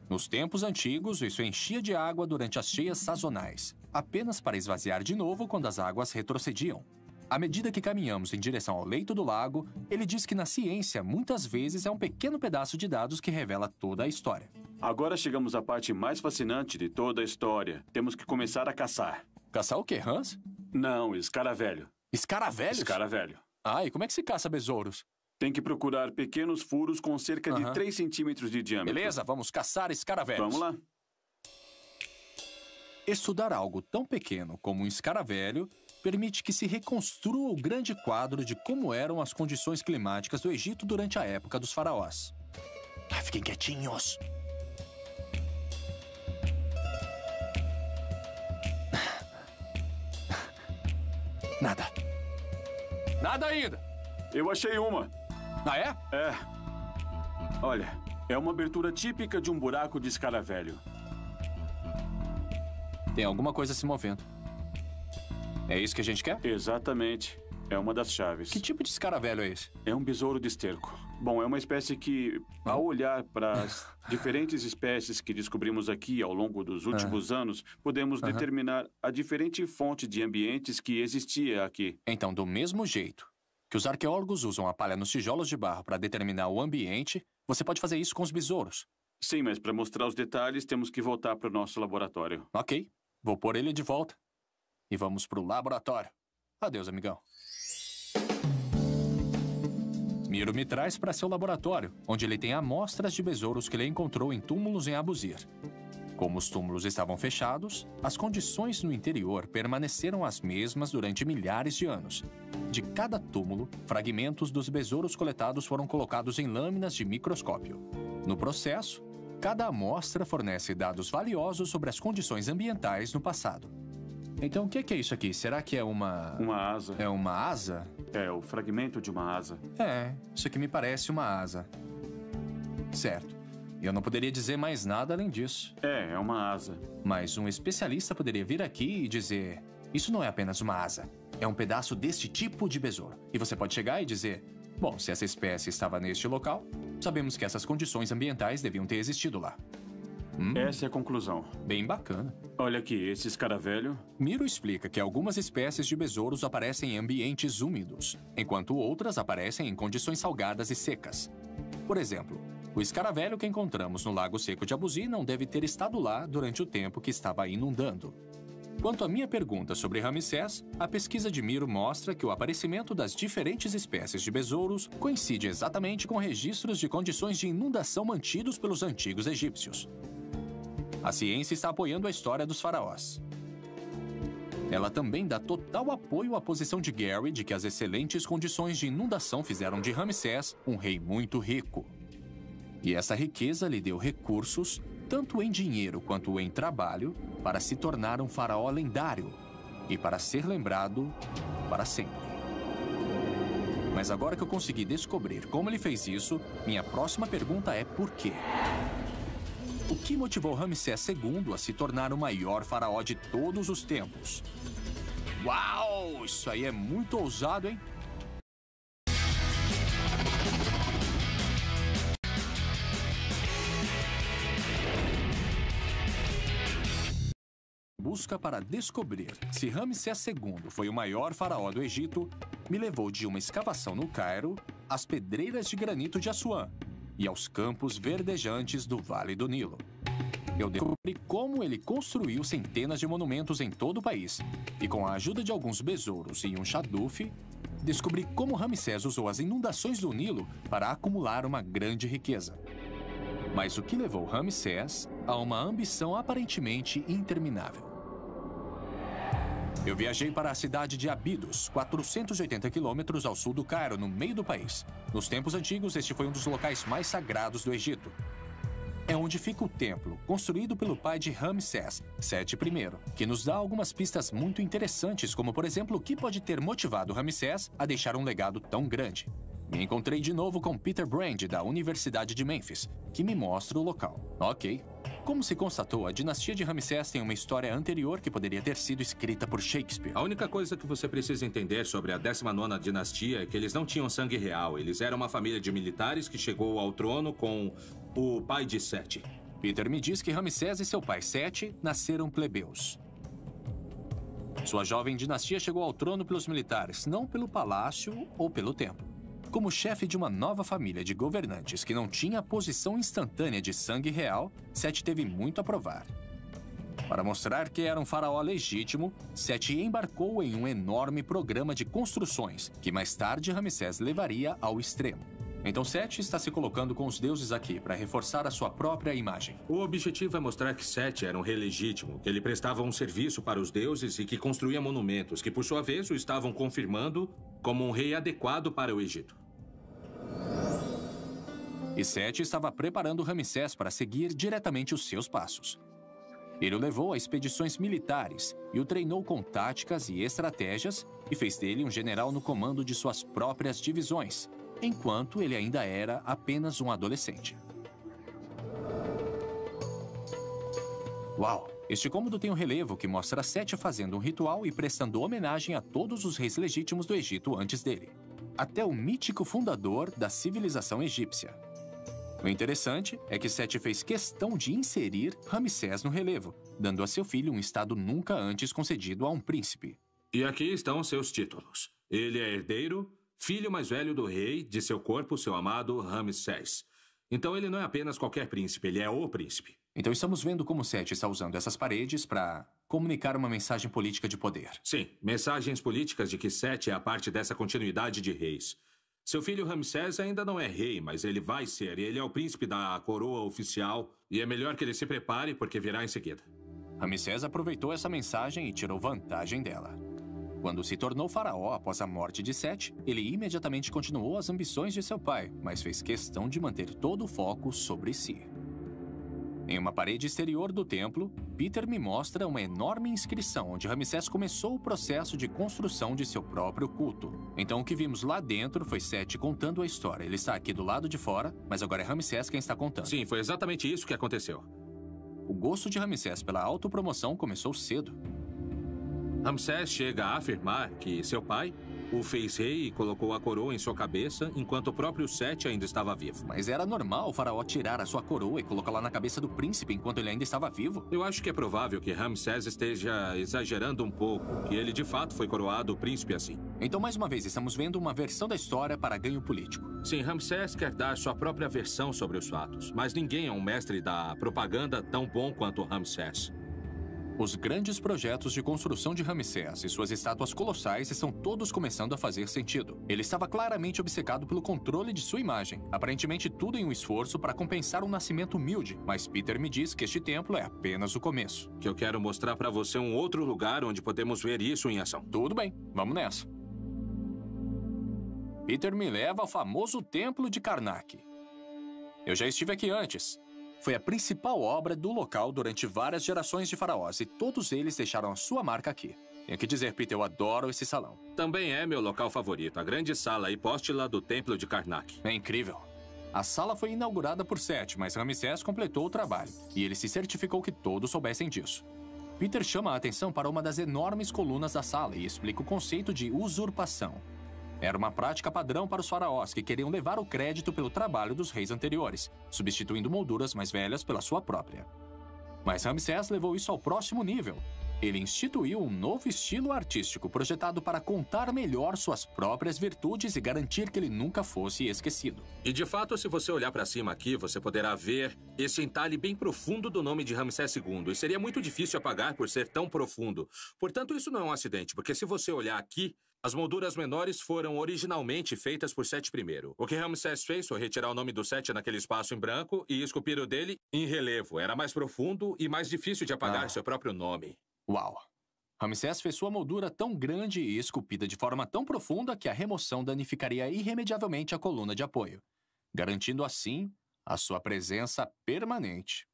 Nos tempos antigos, isso enchia de água durante as cheias sazonais, apenas para esvaziar de novo quando as águas retrocediam. À medida que caminhamos em direção ao leito do lago, ele diz que na ciência, muitas vezes, é um pequeno pedaço de dados que revela toda a história. Agora chegamos à parte mais fascinante de toda a história. Temos que começar a caçar. Caçar o quê, Hans? Não, escaravelho. Escaravelhos? Escaravelho. Ah, e como é que se caça besouros? Tem que procurar pequenos furos com cerca de 3 centímetros de diâmetro. Beleza, vamos caçar escaravelhos. Vamos lá. Estudar algo tão pequeno como um escaravelho permite que se reconstrua o grande quadro de como eram as condições climáticas do Egito durante a época dos faraós. Fiquem quietinhos. Nada. Nada ainda. Eu achei uma. Ah, é? É. Olha, é uma abertura típica de um buraco de escaravelho. Tem alguma coisa se movendo. É isso que a gente quer? Exatamente. É uma das chaves. Que tipo de escaravelho é esse? É um besouro de esterco. Bom, é uma espécie que, ao olhar para as diferentes espécies que descobrimos aqui ao longo dos últimos anos, podemos determinar a diferente fonte de ambientes que existia aqui. Então, do mesmo jeito que os arqueólogos usam a palha nos tijolos de barro para determinar o ambiente, você pode fazer isso com os besouros. Sim, mas para mostrar os detalhes, temos que voltar para o nosso laboratório. Ok, vou pôr ele de volta. E vamos para o laboratório. Adeus, amigão. Miro me traz para seu laboratório, onde ele tem amostras de besouros que ele encontrou em túmulos em Abusir. Como os túmulos estavam fechados, as condições no interior permaneceram as mesmas durante milhares de anos. De cada túmulo, fragmentos dos besouros coletados foram colocados em lâminas de microscópio. No processo, cada amostra fornece dados valiosos sobre as condições ambientais no passado. Então, o que é isso aqui? Será que é uma... Uma asa. É uma asa? É, o fragmento de uma asa. É, isso aqui me parece uma asa. Certo. Eu não poderia dizer mais nada além disso. É uma asa. Mas um especialista poderia vir aqui e dizer... Isso não é apenas uma asa. É um pedaço deste tipo de besouro. E você pode chegar e dizer... Bom, se essa espécie estava neste local, sabemos que essas condições ambientais deviam ter existido lá. Essa é a conclusão. Bem bacana. Olha aqui, esse escaravelho... Miro explica que algumas espécies de besouros aparecem em ambientes úmidos, enquanto outras aparecem em condições salgadas e secas. Por exemplo, o escaravelho que encontramos no Lago Seco de Abusir não deve ter estado lá durante o tempo que estava inundando. Quanto à minha pergunta sobre Ramsés, a pesquisa de Miro mostra que o aparecimento das diferentes espécies de besouros coincide exatamente com registros de condições de inundação mantidos pelos antigos egípcios. A ciência está apoiando a história dos faraós. Ela também dá total apoio à posição de Gary de que as excelentes condições de inundação fizeram de Ramsés um rei muito rico. E essa riqueza lhe deu recursos, tanto em dinheiro quanto em trabalho, para se tornar um faraó lendário e para ser lembrado para sempre. Mas agora que eu consegui descobrir como ele fez isso, minha próxima pergunta é por quê? O que motivou Ramsés II a se tornar o maior faraó de todos os tempos? Uau! Isso aí é muito ousado, hein? Busca para descobrir se Ramsés II foi o maior faraó do Egito me levou de uma escavação no Cairo às pedreiras de granito de Assuã e aos campos verdejantes do Vale do Nilo. Eu descobri como ele construiu centenas de monumentos em todo o país e, com a ajuda de alguns besouros e um chadufe, descobri como Ramsés usou as inundações do Nilo para acumular uma grande riqueza. Mas o que levou Ramsés a uma ambição aparentemente interminável? Eu viajei para a cidade de Abidos, 480 quilômetros ao sul do Cairo, no meio do país. Nos tempos antigos, este foi um dos locais mais sagrados do Egito. É onde fica o templo, construído pelo pai de Ramsés, Sete I, que nos dá algumas pistas muito interessantes, como, por exemplo, o que pode ter motivado Ramsés a deixar um legado tão grande. Me encontrei de novo com Peter Brand, da Universidade de Memphis, que me mostra o local. Ok. Como se constatou, a dinastia de Ramsés tem uma história anterior que poderia ter sido escrita por Shakespeare. A única coisa que você precisa entender sobre a 19ª dinastia é que eles não tinham sangue real. Eles eram uma família de militares que chegou ao trono com o pai de Sete. Peter me diz que Ramsés e seu pai Sete nasceram plebeus. Sua jovem dinastia chegou ao trono pelos militares, não pelo palácio ou pelo templo. Como chefe de uma nova família de governantes que não tinha a posição instantânea de sangue real, Sete teve muito a provar. Para mostrar que era um faraó legítimo, Sete embarcou em um enorme programa de construções, que mais tarde Ramsés levaria ao extremo. Então Sete está se colocando com os deuses aqui para reforçar a sua própria imagem. O objetivo é mostrar que Sete era um rei legítimo, que ele prestava um serviço para os deuses e que construía monumentos, que por sua vez o estavam confirmando como um rei adequado para o Egito. E Sete estava preparando Ramsés para seguir diretamente os seus passos. Ele o levou a expedições militares e o treinou com táticas e estratégias e fez dele um general no comando de suas próprias divisões, enquanto ele ainda era apenas um adolescente. Uau! Este cômodo tem um relevo que mostra Sete fazendo um ritual e prestando homenagem a todos os reis legítimos do Egito antes dele, até o mítico fundador da civilização egípcia. O interessante é que Sete fez questão de inserir Ramsés no relevo, dando a seu filho um estado nunca antes concedido a um príncipe. E aqui estão seus títulos. Ele é herdeiro, filho mais velho do rei, de seu corpo, seu amado Ramsés. Então ele não é apenas qualquer príncipe, ele é o príncipe. Então estamos vendo como Sete está usando essas paredes para comunicar uma mensagem política de poder. Sim, mensagens políticas de que Sete é a parte dessa continuidade de reis. Seu filho Ramsés ainda não é rei, mas ele vai ser. Ele é o príncipe da coroa oficial e é melhor que ele se prepare porque virá em seguida. Ramsés aproveitou essa mensagem e tirou vantagem dela. Quando se tornou faraó após a morte de Sete, ele imediatamente continuou as ambições de seu pai, mas fez questão de manter todo o foco sobre si. Em uma parede exterior do templo, Peter me mostra uma enorme inscrição onde Ramsés começou o processo de construção de seu próprio culto. Então o que vimos lá dentro foi Sete contando a história. Ele está aqui do lado de fora, mas agora é Ramsés quem está contando. Sim, foi exatamente isso que aconteceu. O gosto de Ramsés pela autopromoção começou cedo. Ramsés chega a afirmar que seu pai o fez rei e colocou a coroa em sua cabeça, enquanto o próprio Sete ainda estava vivo. Mas era normal o faraó tirar a sua coroa e colocá-la na cabeça do príncipe enquanto ele ainda estava vivo? Eu acho que é provável que Ramsés esteja exagerando um pouco, que ele de fato foi coroado príncipe assim. Então, mais uma vez, estamos vendo uma versão da história para ganho político. Sim, Ramsés quer dar sua própria versão sobre os fatos, mas ninguém é um mestre da propaganda tão bom quanto Ramsés. Os grandes projetos de construção de Ramsés e suas estátuas colossais estão todos começando a fazer sentido. Ele estava claramente obcecado pelo controle de sua imagem, aparentemente tudo em um esforço para compensar um nascimento humilde, mas Peter me diz que este templo é apenas o começo. Que eu quero mostrar para você um outro lugar onde podemos ver isso em ação. Tudo bem, vamos nessa. Peter me leva ao famoso templo de Karnak. Eu já estive aqui antes. Foi a principal obra do local durante várias gerações de faraós e todos eles deixaram a sua marca aqui. Tenho que dizer, Peter, eu adoro esse salão. Também é meu local favorito, a grande sala hipóstila do Templo de Karnak. É incrível. A sala foi inaugurada por Sete, mas Ramsés completou o trabalho e ele se certificou que todos soubessem disso. Peter chama a atenção para uma das enormes colunas da sala e explica o conceito de usurpação. Era uma prática padrão para os faraós que queriam levar o crédito pelo trabalho dos reis anteriores, substituindo molduras mais velhas pela sua própria. Mas Ramsés levou isso ao próximo nível. Ele instituiu um novo estilo artístico projetado para contar melhor suas próprias virtudes e garantir que ele nunca fosse esquecido. E de fato, se você olhar para cima aqui, você poderá ver esse entalhe bem profundo do nome de Ramsés II. E seria muito difícil apagar por ser tão profundo. Portanto, isso não é um acidente, porque se você olhar aqui, as molduras menores foram originalmente feitas por Sete I. O que Ramsés fez foi retirar o nome do Sete naquele espaço em branco e esculpir o dele em relevo. Era mais profundo e mais difícil de apagar seu próprio nome. Uau! Ramsés fez sua moldura tão grande e esculpida de forma tão profunda que a remoção danificaria irremediavelmente a coluna de apoio, garantindo assim a sua presença permanente.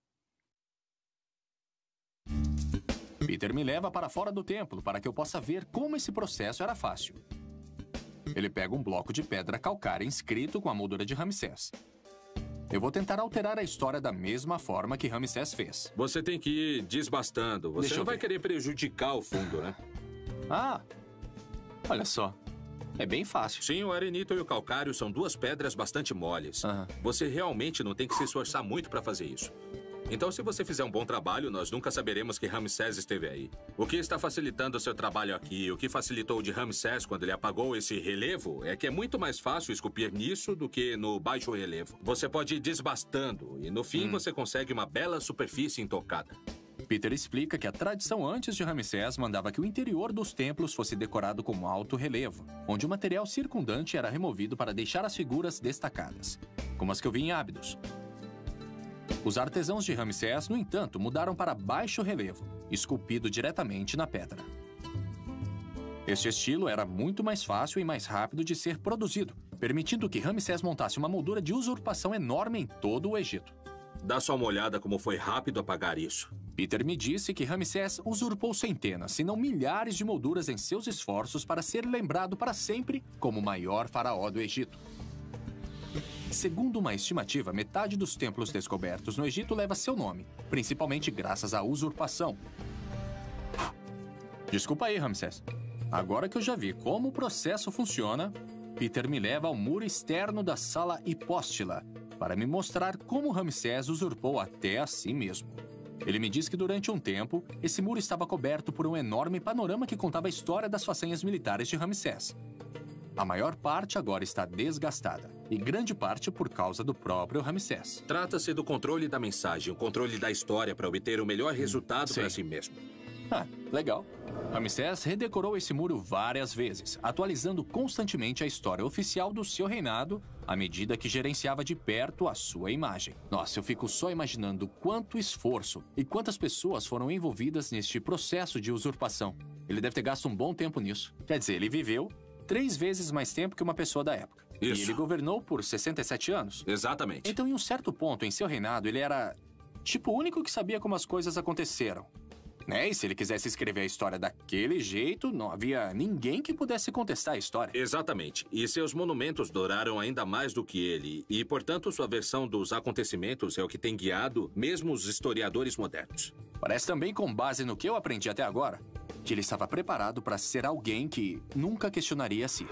Peter me leva para fora do templo para que eu possa ver como esse processo era fácil. Ele pega um bloco de pedra calcária inscrito com a moldura de Ramsés. Eu vou tentar alterar a história da mesma forma que Ramsés fez. Você tem que ir desbastando. Você não vai querer prejudicar o fundo, né? Ah, olha só. É bem fácil. Sim, o arenito e o calcário são duas pedras bastante moles. Você realmente não tem que se esforçar muito para fazer isso. Então, se você fizer um bom trabalho, nós nunca saberemos que Ramsés esteve aí. O que está facilitando o seu trabalho aqui, o que facilitou o de Ramsés quando ele apagou esse relevo, é que é muito mais fácil esculpir nisso do que no baixo relevo. Você pode ir desbastando e, no fim, você consegue uma bela superfície intocada. Peter explica que a tradição antes de Ramsés mandava que o interior dos templos fosse decorado com alto relevo, onde o material circundante era removido para deixar as figuras destacadas, como as que eu vi em Ábidos. Os artesãos de Ramsés, no entanto, mudaram para baixo relevo, esculpido diretamente na pedra. Este estilo era muito mais fácil e mais rápido de ser produzido, permitindo que Ramsés montasse uma moldura de usurpação enorme em todo o Egito. Dá só uma olhada como foi rápido apagar isso. Peter me disse que Ramsés usurpou centenas, se não milhares de molduras em seus esforços para ser lembrado para sempre como o maior faraó do Egito. Segundo uma estimativa, metade dos templos descobertos no Egito leva seu nome, principalmente graças à usurpação. Desculpa aí, Ramsés. Agora que eu já vi como o processo funciona, Peter me leva ao muro externo da sala hipóstila para me mostrar como Ramsés usurpou até a si mesmo. Ele me diz que durante um tempo, esse muro estava coberto por um enorme panorama que contava a história das façanhas militares de Ramsés. A maior parte agora está desgastada, e grande parte por causa do próprio Ramsés. Trata-se do controle da mensagem, o controle da história para obter o melhor resultado para si mesmo. Legal. Ramsés redecorou esse muro várias vezes, atualizando constantemente a história oficial do seu reinado à medida que gerenciava de perto a sua imagem. Nossa, eu fico só imaginando quanto esforço e quantas pessoas foram envolvidas neste processo de usurpação. Ele deve ter gasto um bom tempo nisso. Quer dizer, ele viveu 3 vezes mais tempo que uma pessoa da época. Isso. E ele governou por 67 anos. Exatamente. Então, em um certo ponto em seu reinado, ele era, tipo, o único que sabia como as coisas aconteceram. Né? E se ele quisesse escrever a história daquele jeito, não havia ninguém que pudesse contestar a história. Exatamente. E seus monumentos duraram ainda mais do que ele. E, portanto, sua versão dos acontecimentos é o que tem guiado mesmo os historiadores modernos. Parece também, com base no que eu aprendi até agora, que ele estava preparado para ser alguém que nunca questionaria a si.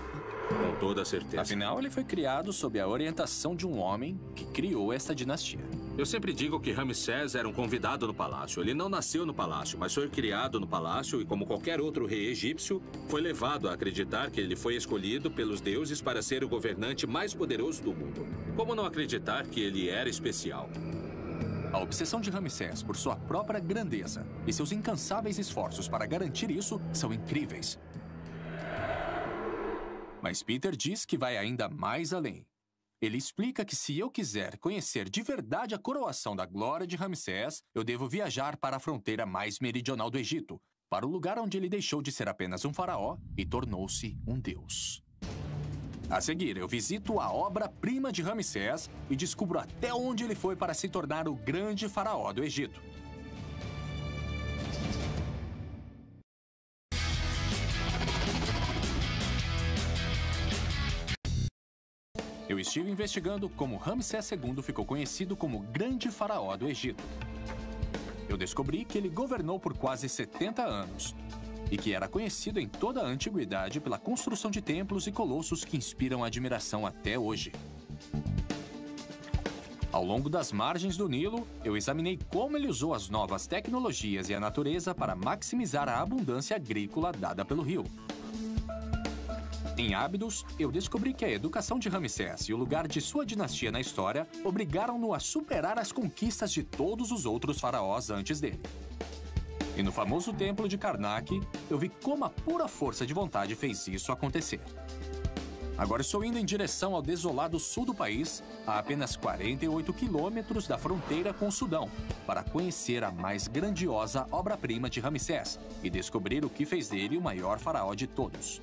Com toda certeza. Afinal, ele foi criado sob a orientação de um homem que criou esta dinastia. Eu sempre digo que Ramsés era um convidado no palácio. Ele não nasceu no palácio, mas foi criado no palácio e, como qualquer outro rei egípcio, foi levado a acreditar que ele foi escolhido pelos deuses para ser o governante mais poderoso do mundo. Como não acreditar que ele era especial? A obsessão de Ramsés por sua própria grandeza e seus incansáveis esforços para garantir isso são incríveis. Mas Peter diz que vai ainda mais além. Ele explica que se eu quiser conhecer de verdade a coroação da glória de Ramsés, eu devo viajar para a fronteira mais meridional do Egito, para o lugar onde ele deixou de ser apenas um faraó e tornou-se um deus. A seguir, eu visito a obra-prima de Ramsés e descubro até onde ele foi para se tornar o grande faraó do Egito. Eu estive investigando como Ramsés II ficou conhecido como Grande Faraó do Egito. Eu descobri que ele governou por quase 70 anos e que era conhecido em toda a antiguidade pela construção de templos e colossos que inspiram admiração até hoje. Ao longo das margens do Nilo, eu examinei como ele usou as novas tecnologias e a natureza para maximizar a abundância agrícola dada pelo rio. Em Ábidos, eu descobri que a educação de Ramsés e o lugar de sua dinastia na história obrigaram-no a superar as conquistas de todos os outros faraós antes dele. E no famoso templo de Karnak, eu vi como a pura força de vontade fez isso acontecer. Agora estou indo em direção ao desolado sul do país, a apenas 48 quilômetros da fronteira com o Sudão, para conhecer a mais grandiosa obra-prima de Ramsés e descobrir o que fez dele o maior faraó de todos.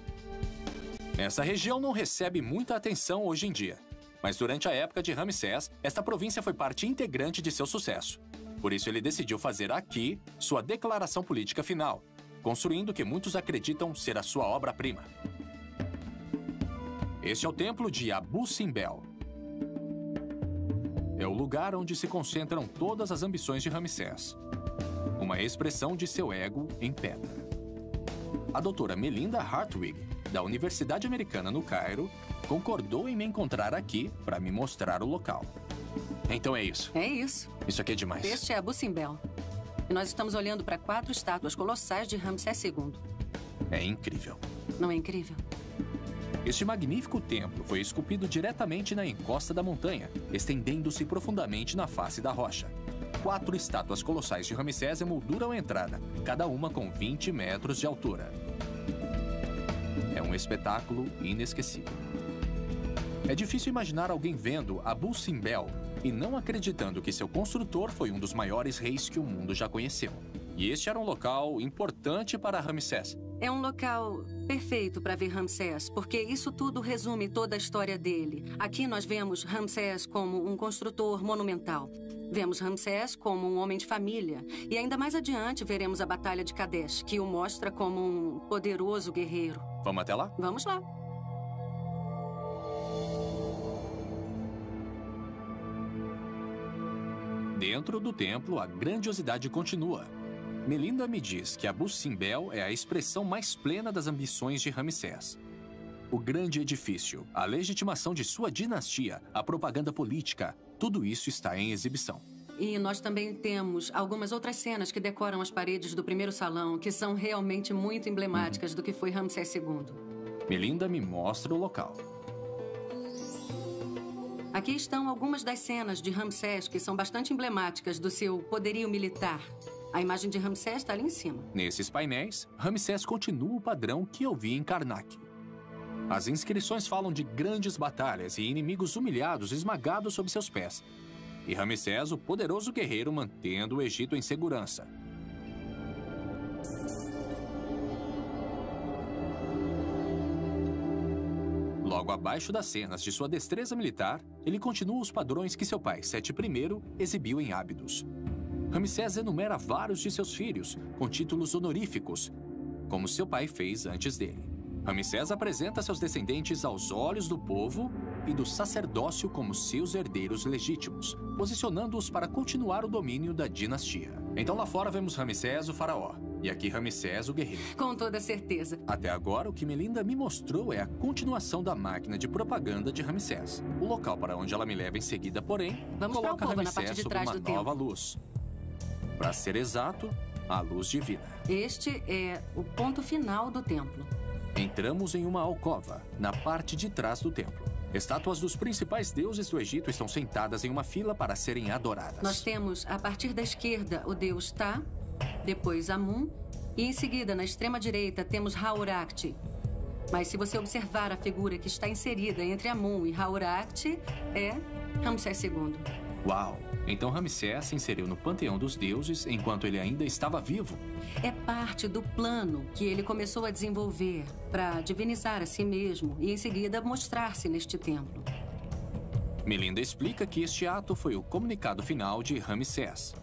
Essa região não recebe muita atenção hoje em dia, mas durante a época de Ramsés, esta província foi parte integrante de seu sucesso. Por isso ele decidiu fazer aqui sua declaração política final, construindo o que muitos acreditam ser a sua obra-prima. Este é o templo de Abu Simbel. É o lugar onde se concentram todas as ambições de Ramsés. Uma expressão de seu ego em pedra. A doutora Melinda Hartwig, da Universidade Americana no Cairo, concordou em me encontrar aqui para me mostrar o local. Então é isso. É isso. Isso aqui é demais. Este é Abu Simbel. E nós estamos olhando para 4 estátuas colossais de Ramsés II. É incrível. Não é incrível? Este magnífico templo foi esculpido diretamente na encosta da montanha, estendendo-se profundamente na face da rocha. 4 estátuas colossais de Ramsés emolduram a entrada, cada uma com 20 metros de altura. É um espetáculo inesquecível. É difícil imaginar alguém vendo Abu Simbel e não acreditando que seu construtor foi um dos maiores reis que o mundo já conheceu. E este era um local importante para Ramsés. É um local perfeito para ver Ramsés, porque isso tudo resume toda a história dele. Aqui nós vemos Ramsés como um construtor monumental. Vemos Ramsés como um homem de família. E ainda mais adiante veremos a Batalha de Kadesh, que o mostra como um poderoso guerreiro. Vamos até lá? Vamos lá. Dentro do templo, a grandiosidade continua. Melinda me diz que Abu Simbel é a expressão mais plena das ambições de Ramsés. O grande edifício, a legitimação de sua dinastia, a propaganda política, tudo isso está em exibição. E nós também temos algumas outras cenas que decoram as paredes do primeiro salão, que são realmente muito emblemáticas do que foi Ramsés II. Melinda me mostra o local. Aqui estão algumas das cenas de Ramsés que são bastante emblemáticas do seu poderio militar. A imagem de Ramsés está ali em cima. Nesses painéis, Ramsés continua o padrão que eu vi em Karnak. As inscrições falam de grandes batalhas e inimigos humilhados esmagados sob seus pés. E Ramsés, o poderoso guerreiro, mantendo o Egito em segurança. Logo abaixo das cenas de sua destreza militar, ele continua os padrões que seu pai, Sete I, exibiu em Ábidos. Ramsés enumera vários de seus filhos, com títulos honoríficos, como seu pai fez antes dele. Ramsés apresenta seus descendentes aos olhos do povo e do sacerdócio como seus herdeiros legítimos, posicionando-os para continuar o domínio da dinastia. Então lá fora vemos Ramsés, o faraó, e aqui Ramsés, o guerreiro. Com toda certeza. Até agora, o que Melinda me mostrou é a continuação da máquina de propaganda de Ramsés. O local para onde ela me leva em seguida, porém, Vamos coloca para o povo, na Ramsés parte de sob trás uma do nova templo. luz. Para ser exato, a luz divina. Este é o ponto final do templo. Entramos em uma alcova, na parte de trás do templo. Estátuas dos principais deuses do Egito estão sentadas em uma fila para serem adoradas. Nós temos, a partir da esquerda, o deus Tá, depois Amun, e em seguida, na extrema direita, temos Hauracti. Mas se você observar a figura que está inserida entre Amun e Hauracti, é Ramsés II. Uau! Então Ramsés se inseriu no panteão dos deuses enquanto ele ainda estava vivo. É parte do plano que ele começou a desenvolver para divinizar a si mesmo e, em seguida, mostrar-se neste templo. Melinda explica que este ato foi o comunicado final de Ramsés.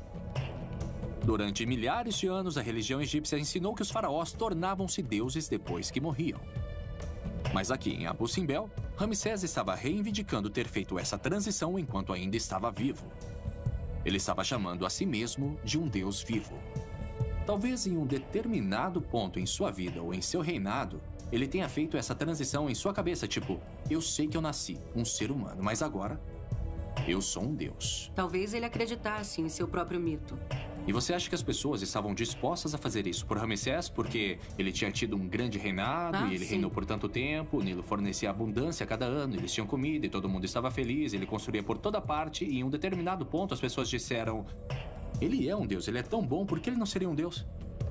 Durante milhares de anos, a religião egípcia ensinou que os faraós tornavam-se deuses depois que morriam. Mas aqui em Abu Simbel, Ramsés estava reivindicando ter feito essa transição enquanto ainda estava vivo. Ele estava chamando a si mesmo de um deus vivo. Talvez em um determinado ponto em sua vida ou em seu reinado, ele tenha feito essa transição em sua cabeça, tipo, eu sei que eu nasci, um ser humano, mas agora, eu sou um deus. Talvez ele acreditasse em seu próprio mito. E você acha que as pessoas estavam dispostas a fazer isso por Ramsés porque ele tinha tido um grande reinado e ele reinou por tanto tempo, o Nilo fornecia abundância a cada ano, eles tinham comida e todo mundo estava feliz, ele construía por toda parte e em um determinado ponto as pessoas disseram, ele é um deus, ele é tão bom, por que ele não seria um deus?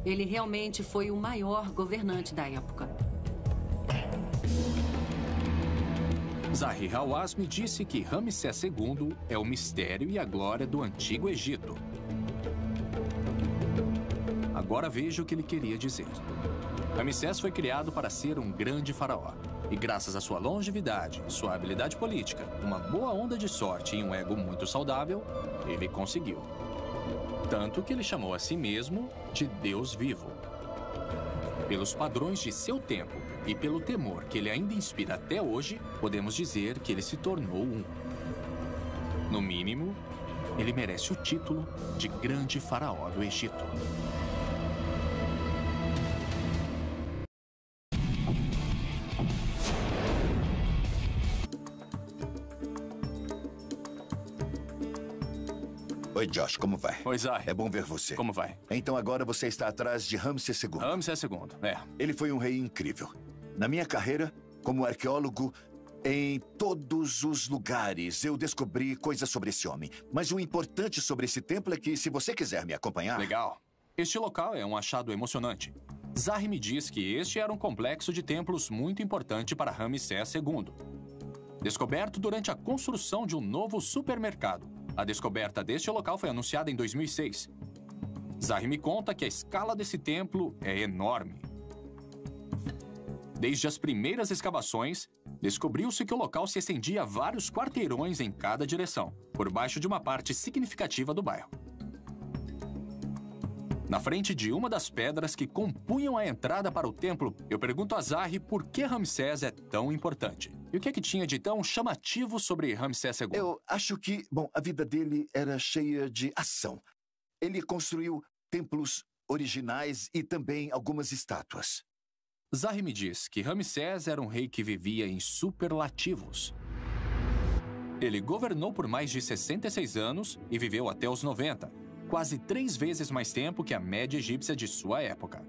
Ele realmente foi o maior governante da época. Zahi Hawass me disse que Ramsés II é o mistério e a glória do Antigo Egito. Agora veja o que ele queria dizer. Ramsés foi criado para ser um grande faraó. E graças à sua longevidade, sua habilidade política, uma boa onda de sorte e um ego muito saudável, ele conseguiu. Tanto que ele chamou a si mesmo de Deus vivo. Pelos padrões de seu tempo e pelo temor que ele ainda inspira até hoje, podemos dizer que ele se tornou um. No mínimo, ele merece o título de grande faraó do Egito. Oi, Josh, como vai? Oi, Zahi. É bom ver você. Como vai? Então agora você está atrás de Ramsés II. Ramsés II, é. Ele foi um rei incrível. Na minha carreira, como arqueólogo, em todos os lugares eu descobri coisas sobre esse homem. Mas o importante sobre esse templo é que, se você quiser me acompanhar... Legal. Este local é um achado emocionante. Zahi me diz que este era um complexo de templos muito importante para Ramsés II. Descoberto durante a construção de um novo supermercado. A descoberta deste local foi anunciada em 2006. Zahi me conta que a escala desse templo é enorme. Desde as primeiras escavações, descobriu-se que o local se estendia a vários quarteirões em cada direção, por baixo de uma parte significativa do bairro. Na frente de uma das pedras que compunham a entrada para o templo, eu pergunto a Zahi por que Ramsés é tão importante. E o que é que tinha de tão chamativo sobre Ramsés II? Eu acho que, bom, a vida dele era cheia de ação. Ele construiu templos originais e também algumas estátuas. Zahi me diz que Ramsés era um rei que vivia em superlativos. Ele governou por mais de 66 anos e viveu até os 90, quase 3 vezes mais tempo que a média egípcia de sua época.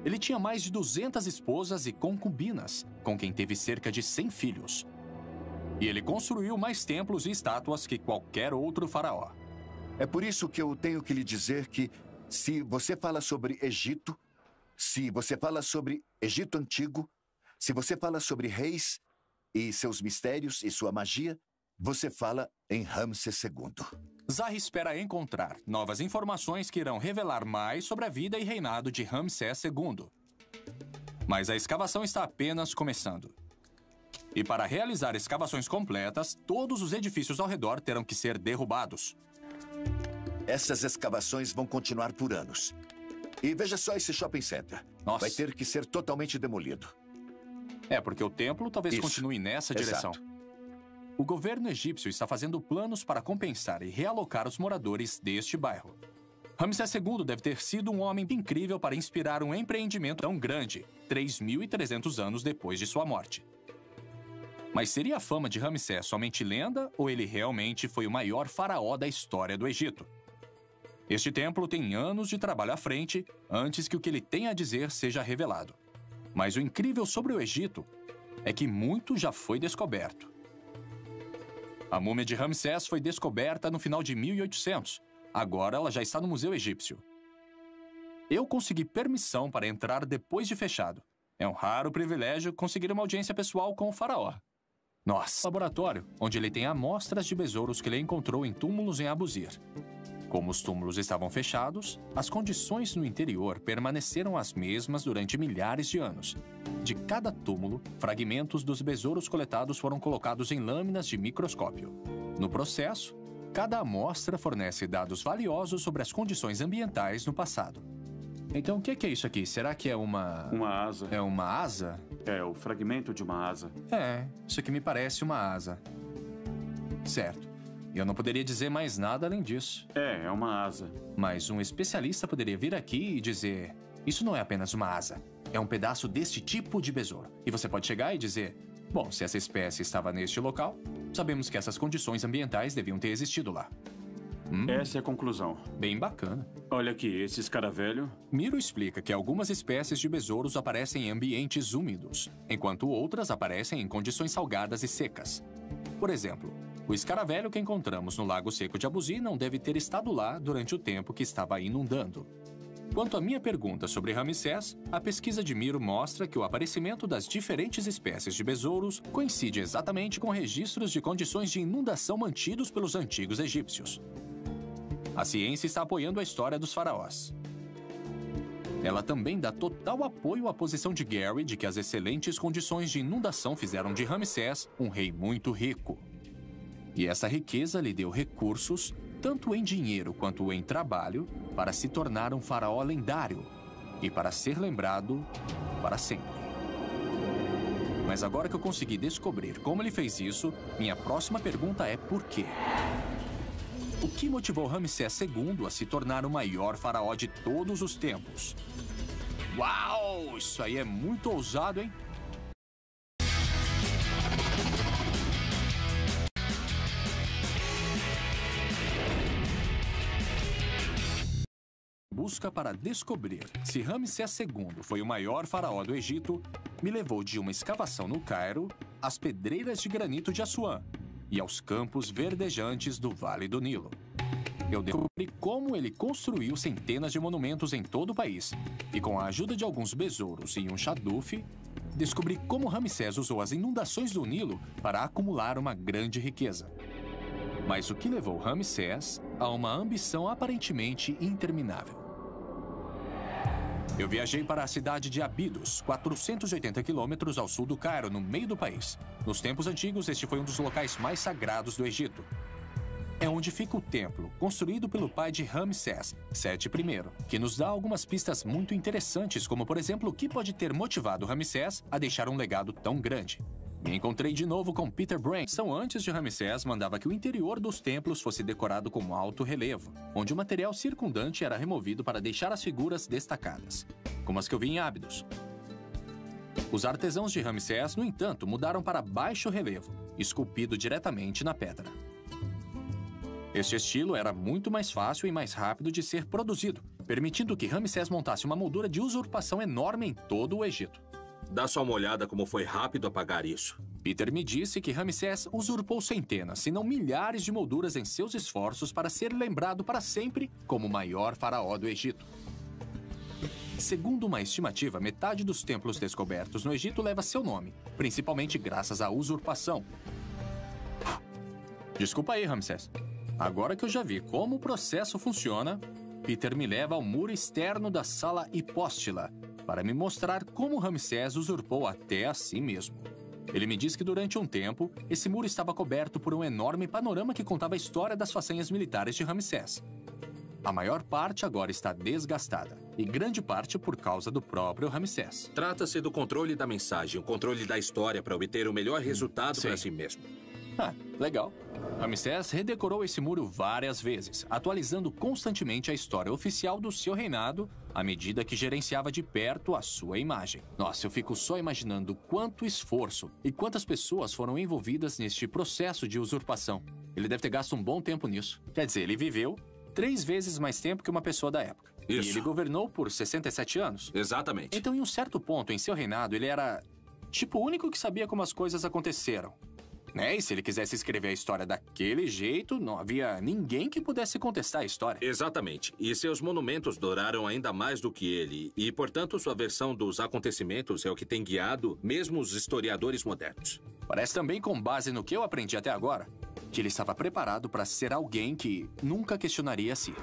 Ele tinha mais de 200 esposas e concubinas, com quem teve cerca de 100 filhos. E ele construiu mais templos e estátuas que qualquer outro faraó. É por isso que eu tenho que lhe dizer que, se você fala sobre Egito, se você fala sobre Egito Antigo, se você fala sobre reis e seus mistérios e sua magia, você fala em Ramsés II. Zahi espera encontrar novas informações que irão revelar mais sobre a vida e reinado de Ramsés II. Mas a escavação está apenas começando. E para realizar escavações completas, todos os edifícios ao redor terão que ser derrubados. Essas escavações vão continuar por anos. E veja só esse shopping center. Nossa. Vai ter que ser totalmente demolido. É, porque o templo talvez continue nessa direção. Exato. O governo egípcio está fazendo planos para compensar e realocar os moradores deste bairro. Ramsés II deve ter sido um homem incrível para inspirar um empreendimento tão grande, 3.300 anos depois de sua morte. Mas seria a fama de Ramsés somente lenda ou ele realmente foi o maior faraó da história do Egito? Este templo tem anos de trabalho à frente antes que o que ele tem a dizer seja revelado. Mas o incrível sobre o Egito é que muito já foi descoberto. A múmia de Ramsés foi descoberta no final de 1800. Agora ela já está no Museu Egípcio. Eu consegui permissão para entrar depois de fechado. É um raro privilégio conseguir uma audiência pessoal com o faraó. Nossa, laboratório, onde ele tem amostras de besouros que ele encontrou em túmulos em Abusir. Como os túmulos estavam fechados, as condições no interior permaneceram as mesmas durante milhares de anos. De cada túmulo, fragmentos dos besouros coletados foram colocados em lâminas de microscópio. No processo, cada amostra fornece dados valiosos sobre as condições ambientais no passado. Então, o que é isso aqui? Será que é uma... Uma asa. É uma asa? É, o fragmento de uma asa. É, isso aqui me parece uma asa. Certo. Eu não poderia dizer mais nada além disso. É uma asa. Mas um especialista poderia vir aqui e dizer: isso não é apenas uma asa, é um pedaço deste tipo de besouro. E você pode chegar e dizer: bom, se essa espécie estava neste local, sabemos que essas condições ambientais deviam ter existido lá. Essa é a conclusão. Bem bacana. Olha aqui, esse escaravelho... Miro explica que algumas espécies de besouros aparecem em ambientes úmidos, enquanto outras aparecem em condições salgadas e secas. Por exemplo, o escaravelho que encontramos no Lago Seco de Abusir não deve ter estado lá durante o tempo que estava inundando. Quanto à minha pergunta sobre Ramsés, a pesquisa de Miro mostra que o aparecimento das diferentes espécies de besouros coincide exatamente com registros de condições de inundação mantidos pelos antigos egípcios. A ciência está apoiando a história dos faraós. Ela também dá total apoio à posição de Gary de que as excelentes condições de inundação fizeram de Ramsés um rei muito rico. E essa riqueza lhe deu recursos, tanto em dinheiro quanto em trabalho, para se tornar um faraó lendário e para ser lembrado para sempre. Mas agora que eu consegui descobrir como ele fez isso, minha próxima pergunta é por quê? O que motivou Ramsés II a se tornar o maior faraó de todos os tempos? Uau! Isso aí é muito ousado, hein? busca para descobrir se Ramsés II foi o maior faraó do Egito me levou de uma escavação no Cairo às pedreiras de granito de Assuã e aos campos verdejantes do Vale do Nilo. Eu descobri como ele construiu centenas de monumentos em todo o país e, com a ajuda de alguns besouros e um chadufe, descobri como Ramsés usou as inundações do Nilo para acumular uma grande riqueza. Mas o que levou Ramsés a uma ambição aparentemente interminável? Eu viajei para a cidade de Abidos, 480 quilômetros ao sul do Cairo, no meio do país. Nos tempos antigos, este foi um dos locais mais sagrados do Egito. É onde fica o templo, construído pelo pai de Ramsés, Sete I, que nos dá algumas pistas muito interessantes, como, por exemplo, o que pode ter motivado Ramsés a deixar um legado tão grande. Me encontrei de novo com Peter Brain. Antes de Ramsés, mandava que o interior dos templos fosse decorado com alto relevo, onde o material circundante era removido para deixar as figuras destacadas, como as que eu vi em Abidos. Os artesãos de Ramsés, no entanto, mudaram para baixo relevo, esculpido diretamente na pedra. Este estilo era muito mais fácil e mais rápido de ser produzido, permitindo que Ramsés montasse uma moldura de usurpação enorme em todo o Egito. Dá só uma olhada como foi rápido apagar isso. Peter me disse que Ramsés usurpou centenas, se não milhares de molduras em seus esforços para ser lembrado para sempre como o maior faraó do Egito. Segundo uma estimativa, metade dos templos descobertos no Egito leva seu nome, principalmente graças à usurpação. Desculpa aí, Ramsés. Agora que eu já vi como o processo funciona, Peter me leva ao muro externo da sala hipóstila para me mostrar como Ramsés usurpou até a si mesmo. Ele me diz que durante um tempo, esse muro estava coberto por um enorme panorama que contava a história das façanhas militares de Ramsés. A maior parte agora está desgastada, e grande parte por causa do próprio Ramsés. Trata-se do controle da mensagem, o controle da história para obter o melhor resultado para si mesmo. Legal. Ramsés redecorou esse muro várias vezes, atualizando constantemente a história oficial do seu reinado à medida que gerenciava de perto a sua imagem. Nossa, eu fico só imaginando quanto esforço e quantas pessoas foram envolvidas neste processo de usurpação. Ele deve ter gasto um bom tempo nisso. Quer dizer, ele viveu 3 vezes mais tempo que uma pessoa da época. Isso. E ele governou por 67 anos. Exatamente. Então, em um certo ponto em seu reinado, ele era, tipo, o único que sabia como as coisas aconteceram. Né? E se ele quisesse escrever a história daquele jeito, não havia ninguém que pudesse contestar a história. Exatamente. E seus monumentos duraram ainda mais do que ele. E, portanto, sua versão dos acontecimentos é o que tem guiado mesmo os historiadores modernos. Parece também, com base no que eu aprendi até agora, que ele estava preparado para ser alguém que nunca questionaria a si.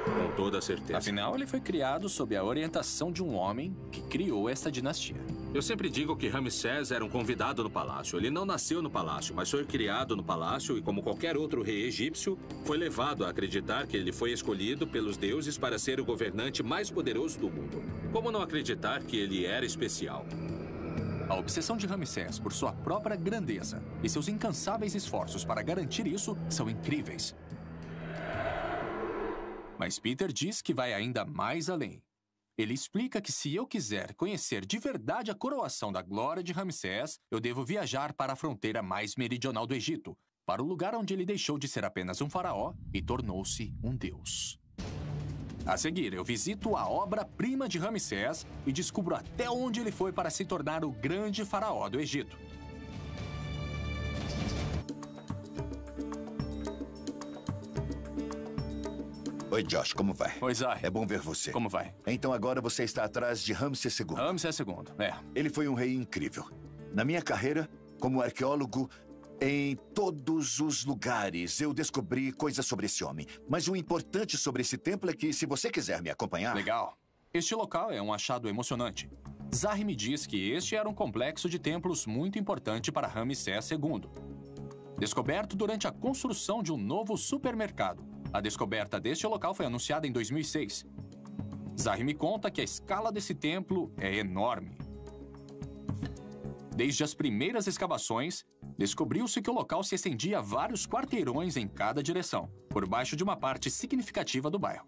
Com toda certeza. Afinal, ele foi criado sob a orientação de um homem que criou esta dinastia. Eu sempre digo que Ramsés era um convidado no palácio. Ele não nasceu no palácio, mas foi criado no palácio e, como qualquer outro rei egípcio, foi levado a acreditar que ele foi escolhido pelos deuses para ser o governante mais poderoso do mundo. Como não acreditar que ele era especial? A obsessão de Ramsés por sua própria grandeza e seus incansáveis esforços para garantir isso são incríveis. Mas Peter diz que vai ainda mais além. Ele explica que se eu quiser conhecer de verdade a coroação da glória de Ramsés, eu devo viajar para a fronteira mais meridional do Egito, para o lugar onde ele deixou de ser apenas um faraó e tornou-se um deus. A seguir, eu visito a obra-prima de Ramsés e descubro até onde ele foi para se tornar o grande faraó do Egito. Oi, Josh, como vai? Oi, Zahir. É bom ver você. Como vai? Então agora você está atrás de Ramsés II. Ramsés II, Ele foi um rei incrível. Na minha carreira, como arqueólogo, em todos os lugares eu descobri coisas sobre esse homem. Mas o importante sobre esse templo é que, se você quiser me acompanhar... Legal. Este local é um achado emocionante. Zahir me diz que este era um complexo de templos muito importante para Ramsés II. Descoberto durante a construção de um novo supermercado. A descoberta deste local foi anunciada em 2006. Zahir me conta que a escala desse templo é enorme. Desde as primeiras escavações, descobriu-se que o local se estendia a vários quarteirões em cada direção, por baixo de uma parte significativa do bairro.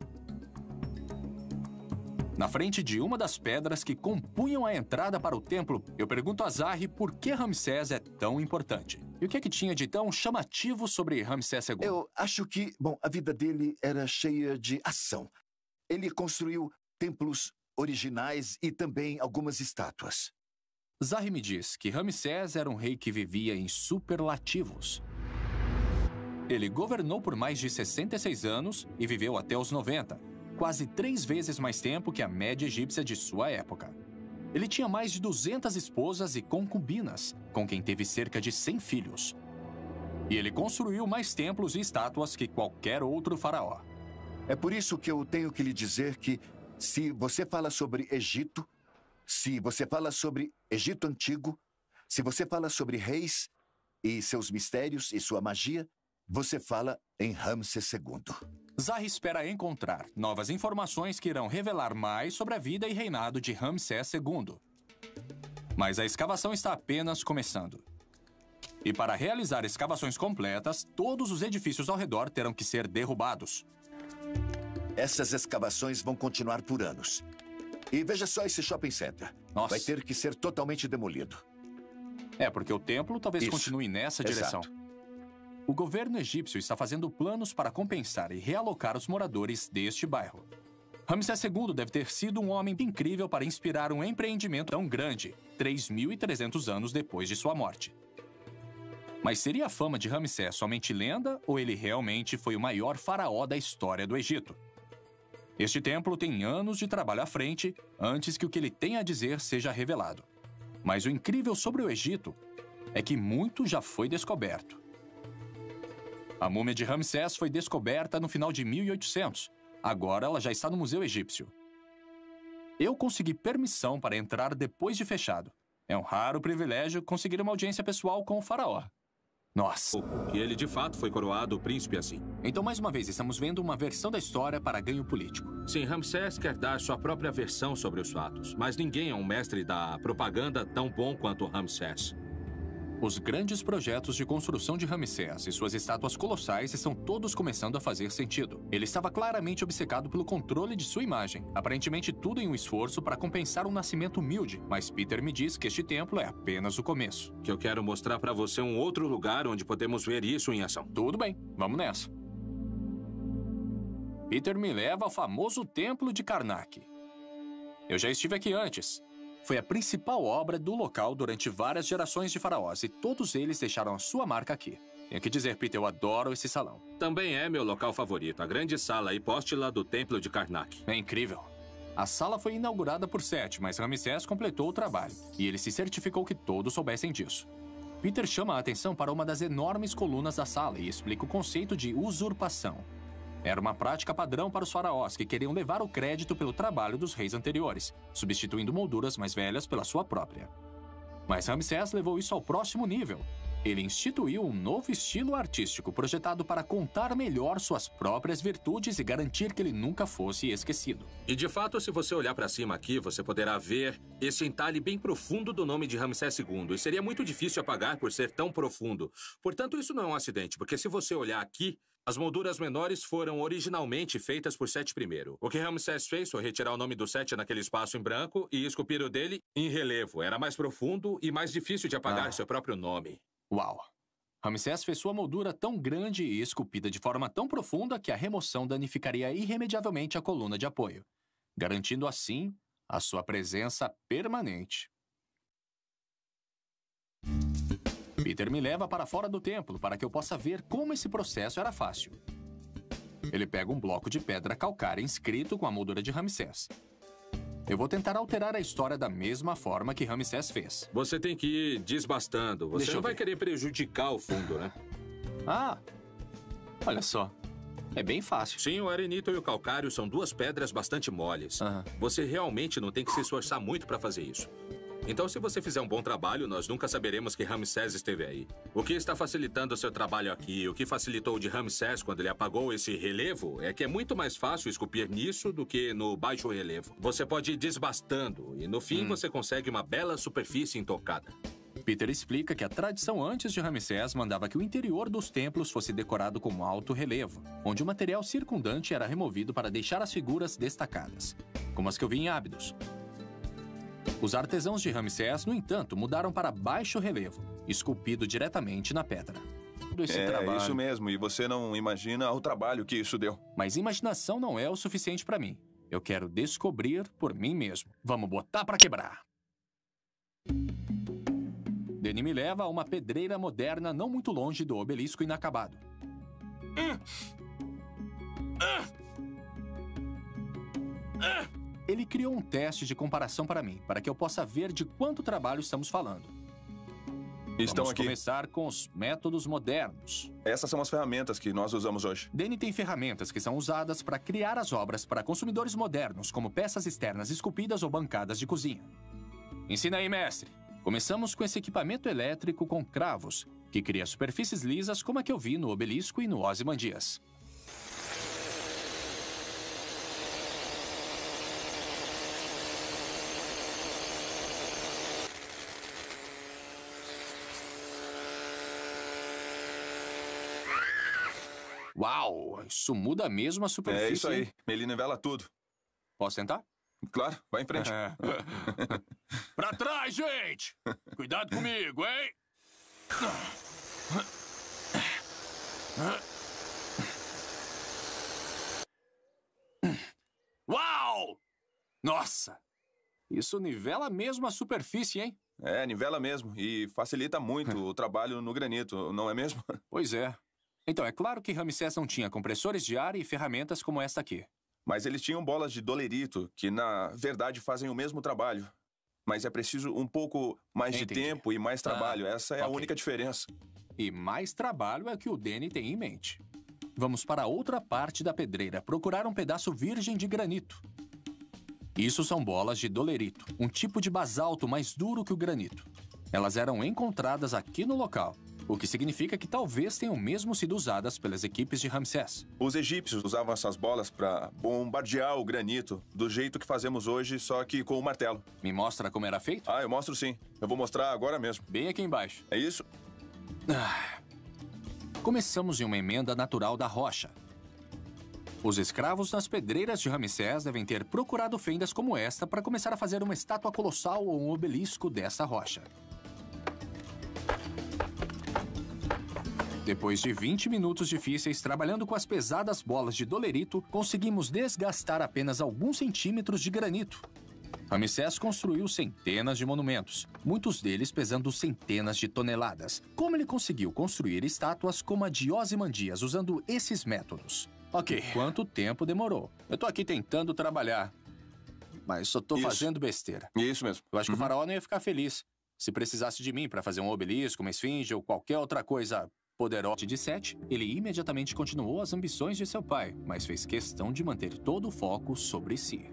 Na frente de uma das pedras que compunham a entrada para o templo, eu pergunto a Zahir por que Ramsés é tão importante. E o que é que tinha de tão chamativo sobre Ramsés II? Eu acho que, bom, a vida dele era cheia de ação. Ele construiu templos originais e também algumas estátuas. Zahi me diz que Ramsés era um rei que vivia em superlativos. Ele governou por mais de 66 anos e viveu até os 90, quase 3 vezes mais tempo que a média egípcia de sua época. Ele tinha mais de 200 esposas e concubinas, com quem teve cerca de 100 filhos. E ele construiu mais templos e estátuas que qualquer outro faraó. É por isso que eu tenho que lhe dizer que, se você fala sobre Egito, se você fala sobre Egito Antigo, se você fala sobre reis e seus mistérios e sua magia, você fala em Ramsés II. Zahi espera encontrar novas informações que irão revelar mais sobre a vida e reinado de Ramsés II. Mas a escavação está apenas começando. E para realizar escavações completas, todos os edifícios ao redor terão que ser derrubados. Essas escavações vão continuar por anos. E veja só esse shopping center. Nossa. Vai ter que ser totalmente demolido. É, porque o templo talvez continue nessa direção. Exato. O governo egípcio está fazendo planos para compensar e realocar os moradores deste bairro. Ramsés II deve ter sido um homem incrível para inspirar um empreendimento tão grande, 3.300 anos depois de sua morte. Mas seria a fama de Ramsés somente lenda ou ele realmente foi o maior faraó da história do Egito? Este templo tem anos de trabalho à frente antes que o que ele tem a dizer seja revelado. Mas o incrível sobre o Egito é que muito já foi descoberto. A múmia de Ramsés foi descoberta no final de 1800. Agora ela já está no Museu Egípcio. Eu consegui permissão para entrar depois de fechado. É um raro privilégio conseguir uma audiência pessoal com o faraó. Nossa. E ele de fato foi coroado príncipe assim. Então, mais uma vez, estamos vendo uma versão da história para ganho político. Sim, Ramsés quer dar sua própria versão sobre os fatos. Mas ninguém é um mestre da propaganda tão bom quanto Ramsés. Os grandes projetos de construção de Ramsés e suas estátuas colossais estão todos começando a fazer sentido. Ele estava claramente obcecado pelo controle de sua imagem. Aparentemente tudo em um esforço para compensar um nascimento humilde. Mas Peter me diz que este templo é apenas o começo. Que eu quero mostrar para você um outro lugar onde podemos ver isso em ação. Tudo bem, vamos nessa. Peter me leva ao famoso Templo de Karnak. Eu já estive aqui antes. Foi a principal obra do local durante várias gerações de faraós e todos eles deixaram a sua marca aqui. Tenho que dizer, Peter, eu adoro esse salão. Também é meu local favorito, a grande sala hipóstila do Templo de Karnak. É incrível. A sala foi inaugurada por Sete, mas Ramsés completou o trabalho e ele se certificou que todos soubessem disso. Peter chama a atenção para uma das enormes colunas da sala e explica o conceito de usurpação. Era uma prática padrão para os faraós que queriam levar o crédito pelo trabalho dos reis anteriores, substituindo molduras mais velhas pela sua própria. Mas Ramsés levou isso ao próximo nível. Ele instituiu um novo estilo artístico projetado para contar melhor suas próprias virtudes e garantir que ele nunca fosse esquecido. E de fato, se você olhar para cima aqui, você poderá ver esse entalhe bem profundo do nome de Ramsés II. E seria muito difícil apagar por ser tão profundo. Portanto, isso não é um acidente, porque se você olhar aqui, as molduras menores foram originalmente feitas por Sete I. O que Ramsés fez foi retirar o nome do Sete naquele espaço em branco e esculpir o dele em relevo. Era mais profundo e mais difícil de apagar seu próprio nome. Uau! Ramsés fez sua moldura tão grande e esculpida de forma tão profunda que a remoção danificaria irremediavelmente a coluna de apoio, garantindo assim a sua presença permanente. Peter me leva para fora do templo para que eu possa ver como esse processo era fácil. Ele pega um bloco de pedra calcária inscrito com a moldura de Ramsés. Eu vou tentar alterar a história da mesma forma que Ramsés fez. Você tem que ir desbastando. Você não vai querer prejudicar o fundo, né? Ah, olha só. É bem fácil. Sim, o arenito e o calcário são duas pedras bastante moles. Você realmente não tem que se esforçar muito para fazer isso. Então, se você fizer um bom trabalho, nós nunca saberemos que Ramsés esteve aí. O que está facilitando o seu trabalho aqui, o que facilitou o de Ramsés quando ele apagou esse relevo, é que é muito mais fácil esculpir nisso do que no baixo relevo. Você pode ir desbastando e, no fim, você consegue uma bela superfície intocada. Peter explica que a tradição antes de Ramsés mandava que o interior dos templos fosse decorado com alto relevo, onde o material circundante era removido para deixar as figuras destacadas, como as que eu vi em Ábidos. Os artesãos de Ramsés, no entanto, mudaram para baixo relevo, esculpido diretamente na pedra. Isso mesmo, e você não imagina o trabalho que isso deu. Mas imaginação não é o suficiente para mim. Eu quero descobrir por mim mesmo. Vamos botar pra quebrar. Danny me leva a uma pedreira moderna não muito longe do obelisco inacabado. Ele criou um teste de comparação para mim, para que eu possa ver de quanto trabalho estamos falando. Vamos começar com os métodos modernos. Essas são as ferramentas que nós usamos hoje. Danny tem ferramentas que são usadas para criar as obras para consumidores modernos, como peças externas esculpidas ou bancadas de cozinha. Ensina aí, mestre. Começamos com esse equipamento elétrico com cravos, que cria superfícies lisas como a que eu vi no obelisco e no Ozymandias. Uau, isso muda mesmo a superfície. É isso aí, ele nivela tudo. Posso tentar? Claro, vai em frente. Pra trás, gente! Cuidado comigo, hein? Uau! Nossa! Isso nivela mesmo a superfície, hein? É, nivela mesmo. E facilita muito o trabalho no granito, não é mesmo? Pois é. Então, é claro que Ramsés não tinha compressores de ar e ferramentas como esta aqui. Mas eles tinham bolas de dolerito, que na verdade fazem o mesmo trabalho. Mas é preciso um pouco mais de tempo e mais trabalho. Essa é a única diferença. E mais trabalho é o que o Danny tem em mente. Vamos para outra parte da pedreira, procurar um pedaço virgem de granito. Isso são bolas de dolerito, um tipo de basalto mais duro que o granito. Elas eram encontradas aqui no local, o que significa que talvez tenham mesmo sido usadas pelas equipes de Ramsés. Os egípcios usavam essas bolas para bombardear o granito, do jeito que fazemos hoje, só que com o martelo. Me mostra como era feito? Ah, eu mostro sim. Eu vou mostrar agora mesmo. Bem aqui embaixo. É isso? Começamos em uma emenda natural da rocha. Os escravos nas pedreiras de Ramsés devem ter procurado fendas como esta para começar a fazer uma estátua colossal ou um obelisco dessa rocha. Depois de 20 minutos difíceis trabalhando com as pesadas bolas de dolerito, conseguimos desgastar apenas alguns centímetros de granito. Ramsés construiu centenas de monumentos, muitos deles pesando centenas de toneladas. Como ele conseguiu construir estátuas como a de Ozymandias usando esses métodos? Ok, quanto tempo demorou? Eu tô aqui tentando trabalhar, mas só tô fazendo besteira. Isso mesmo. Eu acho que o faraó não ia ficar feliz se precisasse de mim para fazer um obelisco, uma esfinge ou qualquer outra coisa poderosa. De Sete, ele imediatamente continuou as ambições de seu pai, mas fez questão de manter todo o foco sobre si.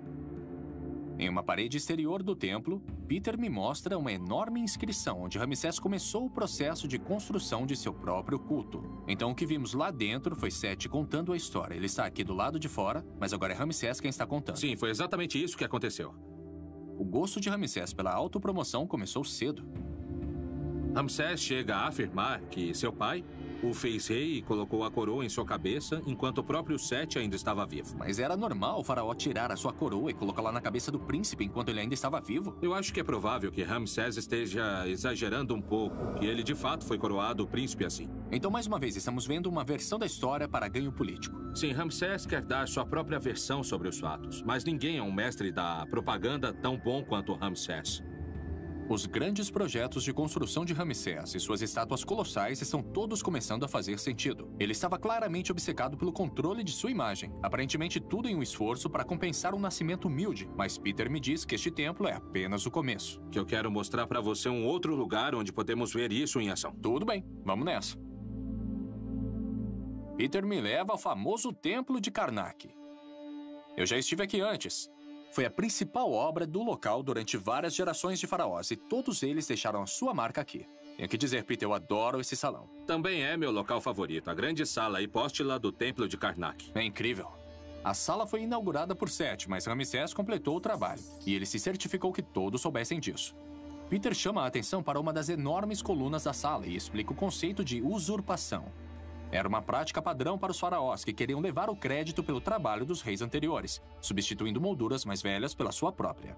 Em uma parede exterior do templo, Peter me mostra uma enorme inscrição onde Ramsés começou o processo de construção de seu próprio culto. Então o que vimos lá dentro foi Sete contando a história. Ele está aqui do lado de fora, mas agora é Ramsés quem está contando. Sim, foi exatamente isso que aconteceu. O gosto de Ramsés pela autopromoção começou cedo. Ramsés chega a afirmar que seu pai o fez rei e colocou a coroa em sua cabeça enquanto o próprio Sete ainda estava vivo. Mas era normal o faraó tirar a sua coroa e colocá-la na cabeça do príncipe enquanto ele ainda estava vivo? Eu acho que é provável que Ramsés esteja exagerando um pouco, que ele de fato foi coroado príncipe assim. Então, mais uma vez, estamos vendo uma versão da história para ganho político. Sim, Ramsés quer dar sua própria versão sobre os fatos, mas ninguém é um mestre da propaganda tão bom quanto Ramsés. Os grandes projetos de construção de Ramsés e suas estátuas colossais estão todos começando a fazer sentido. Ele estava claramente obcecado pelo controle de sua imagem, aparentemente tudo em um esforço para compensar um nascimento humilde, mas Peter me diz que este templo é apenas o começo. Que eu quero mostrar para você um outro lugar onde podemos ver isso em ação. Tudo bem, vamos nessa. Peter me leva ao famoso templo de Karnak. Eu já estive aqui antes. Foi a principal obra do local durante várias gerações de faraós e todos eles deixaram a sua marca aqui. Tenho que dizer, Peter, eu adoro esse salão. Também é meu local favorito, a grande sala hipóstila do Templo de Karnak. É incrível. A sala foi inaugurada por Sete, mas Ramsés completou o trabalho. E ele se certificou que todos soubessem disso. Peter chama a atenção para uma das enormes colunas da sala e explica o conceito de usurpação. Era uma prática padrão para os faraós que queriam levar o crédito pelo trabalho dos reis anteriores, substituindo molduras mais velhas pela sua própria.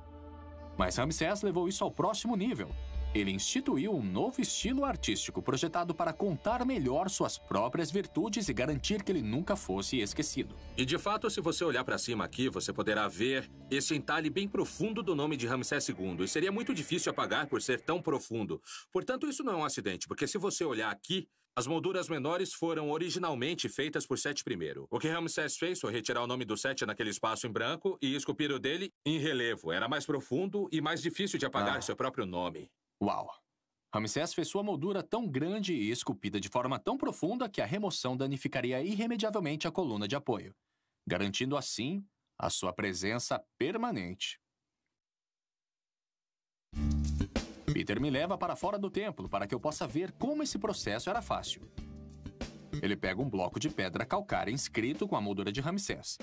Mas Ramsés levou isso ao próximo nível. ele instituiu um novo estilo artístico projetado para contar melhor suas próprias virtudes e garantir que ele nunca fosse esquecido. E de fato, se você olhar para cima aqui, você poderá ver esse entalhe bem profundo do nome de Ramsés II. E seria muito difícil apagar por ser tão profundo. Portanto, isso não é um acidente, porque se você olhar aqui, as molduras menores foram originalmente feitas por Sete I. O que Ramsés fez foi retirar o nome do Sete naquele espaço em branco e esculpir o dele em relevo. Era mais profundo e mais difícil de apagar seu próprio nome. Uau! Ramsés fez sua moldura tão grande e esculpida de forma tão profunda que a remoção danificaria irremediavelmente a coluna de apoio, garantindo assim a sua presença permanente. Peter me leva para fora do templo para que eu possa ver como esse processo era fácil. Ele pega um bloco de pedra calcária inscrito com a moldura de Ramsés.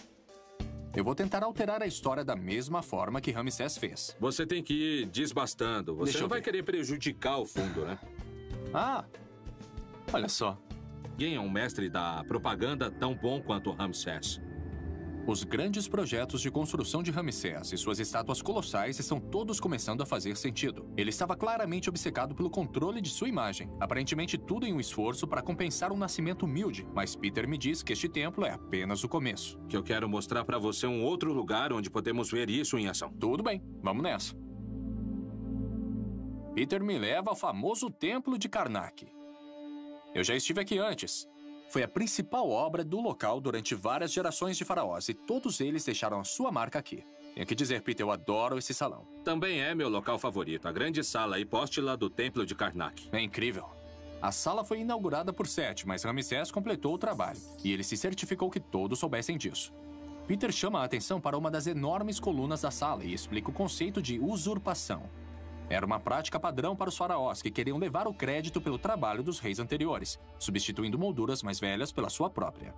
Eu vou tentar alterar a história da mesma forma que Ramsés fez. Você tem que ir desbastando. Você não vai querer prejudicar o fundo, né? Ah, olha só. Quem é um mestre da propaganda tão bom quanto Ramsés? Os grandes projetos de construção de Ramsés e suas estátuas colossais estão todos começando a fazer sentido. Ele estava claramente obcecado pelo controle de sua imagem. Aparentemente tudo em um esforço para compensar um nascimento humilde. Mas Peter me diz que este templo é apenas o começo. Que eu quero mostrar para você um outro lugar onde podemos ver isso em ação. Tudo bem, vamos nessa. Peter me leva ao famoso Templo de Karnak. Eu já estive aqui antes. Foi a principal obra do local durante várias gerações de faraós e todos eles deixaram a sua marca aqui. Tenho que dizer, Peter, eu adoro esse salão. Também é meu local favorito, a grande sala hipóstila do Templo de Karnak. É incrível. A sala foi inaugurada por Sete, mas Ramsés completou o trabalho e ele se certificou que todos soubessem disso. Peter chama a atenção para uma das enormes colunas da sala e explica o conceito de usurpação. Era uma prática padrão para os faraós que queriam levar o crédito pelo trabalho dos reis anteriores, substituindo molduras mais velhas pela sua própria.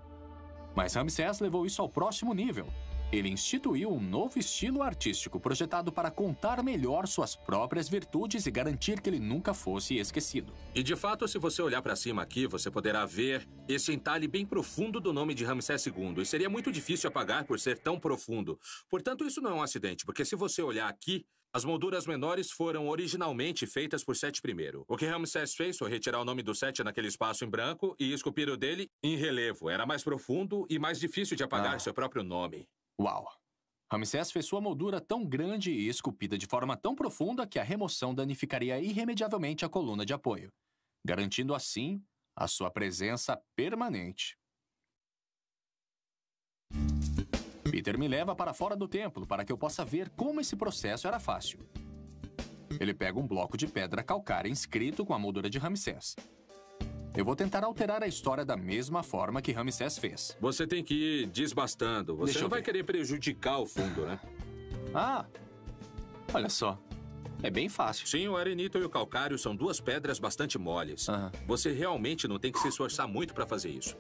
Mas Ramsés levou isso ao próximo nível. Ele instituiu um novo estilo artístico projetado para contar melhor suas próprias virtudes e garantir que ele nunca fosse esquecido. E de fato, se você olhar para cima aqui, você poderá ver esse entalhe bem profundo do nome de Ramsés II. E seria muito difícil apagar por ser tão profundo. Portanto, isso não é um acidente, porque se você olhar aqui, as molduras menores foram originalmente feitas por Sete I. O que Ramsés fez foi retirar o nome do Sete naquele espaço em branco e esculpir o dele em relevo. Era mais profundo e mais difícil de apagar seu próprio nome. Uau! Ramsés fez sua moldura tão grande e esculpida de forma tão profunda que a remoção danificaria irremediavelmente a coluna de apoio, garantindo assim a sua presença permanente. Peter me leva para fora do templo para que eu possa ver como esse processo era fácil. Ele pega um bloco de pedra calcária inscrito com a moldura de Ramsés. Eu vou tentar alterar a história da mesma forma que Ramsés fez. Você tem que ir desbastando. Você não vai querer prejudicar o fundo, né? Ah, olha só. É bem fácil. Sim, o arenito e o calcário são duas pedras bastante moles. Você realmente não tem que se esforçar muito para fazer isso.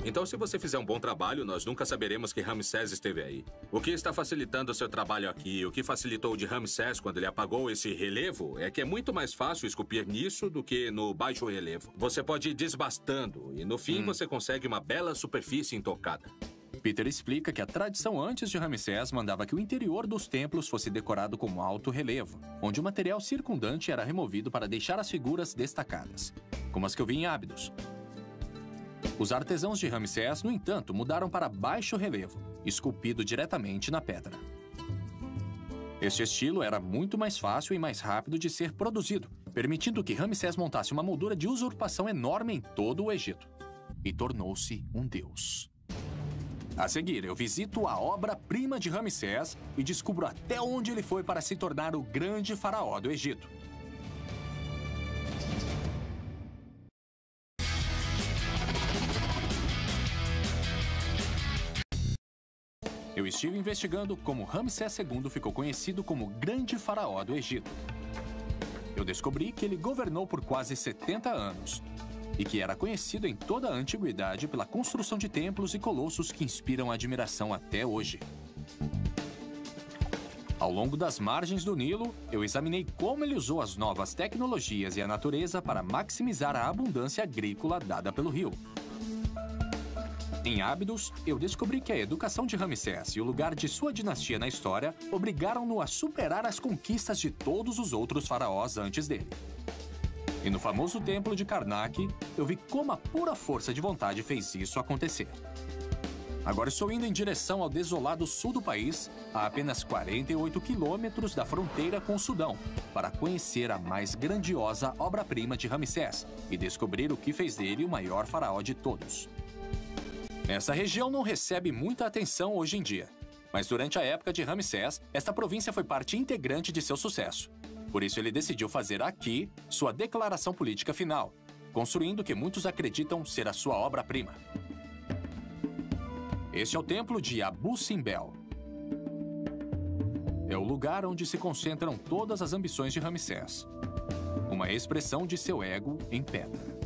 Então, se você fizer um bom trabalho, nós nunca saberemos que Ramsés esteve aí. O que está facilitando o seu trabalho aqui, o que facilitou o de Ramsés quando ele apagou esse relevo, é que é muito mais fácil esculpir nisso do que no baixo relevo. Você pode ir desbastando e, no fim, você consegue uma bela superfície intocada. Peter explica que a tradição antes de Ramsés mandava que o interior dos templos fosse decorado com alto relevo, onde o material circundante era removido para deixar as figuras destacadas, como as que eu vi em Ábidos. Os artesãos de Ramsés, no entanto, mudaram para baixo relevo, esculpido diretamente na pedra. Este estilo era muito mais fácil e mais rápido de ser produzido, permitindo que Ramsés montasse uma moldura de usurpação enorme em todo o Egito. E tornou-se um deus. A seguir, eu visito a obra-prima de Ramsés e descubro até onde ele foi para se tornar o grande faraó do Egito. Eu estive investigando como Ramsés II ficou conhecido como o Grande Faraó do Egito. Eu descobri que ele governou por quase 70 anos e que era conhecido em toda a antiguidade pela construção de templos e colossos que inspiram admiração até hoje. Ao longo das margens do Nilo, eu examinei como ele usou as novas tecnologias e a natureza para maximizar a abundância agrícola dada pelo rio. Em Abydos, eu descobri que a educação de Ramsés e o lugar de sua dinastia na história obrigaram-no a superar as conquistas de todos os outros faraós antes dele. E no famoso templo de Karnak, eu vi como a pura força de vontade fez isso acontecer. Agora estou indo em direção ao desolado sul do país, a apenas 48 quilômetros da fronteira com o Sudão, para conhecer a mais grandiosa obra-prima de Ramsés e descobrir o que fez dele o maior faraó de todos. Essa região não recebe muita atenção hoje em dia, mas durante a época de Ramsés, esta província foi parte integrante de seu sucesso. Por isso ele decidiu fazer aqui sua declaração política final, construindo o que muitos acreditam ser a sua obra-prima. Este é o templo de Abu Simbel. É o lugar onde se concentram todas as ambições de Ramsés. Uma expressão de seu ego em pedra.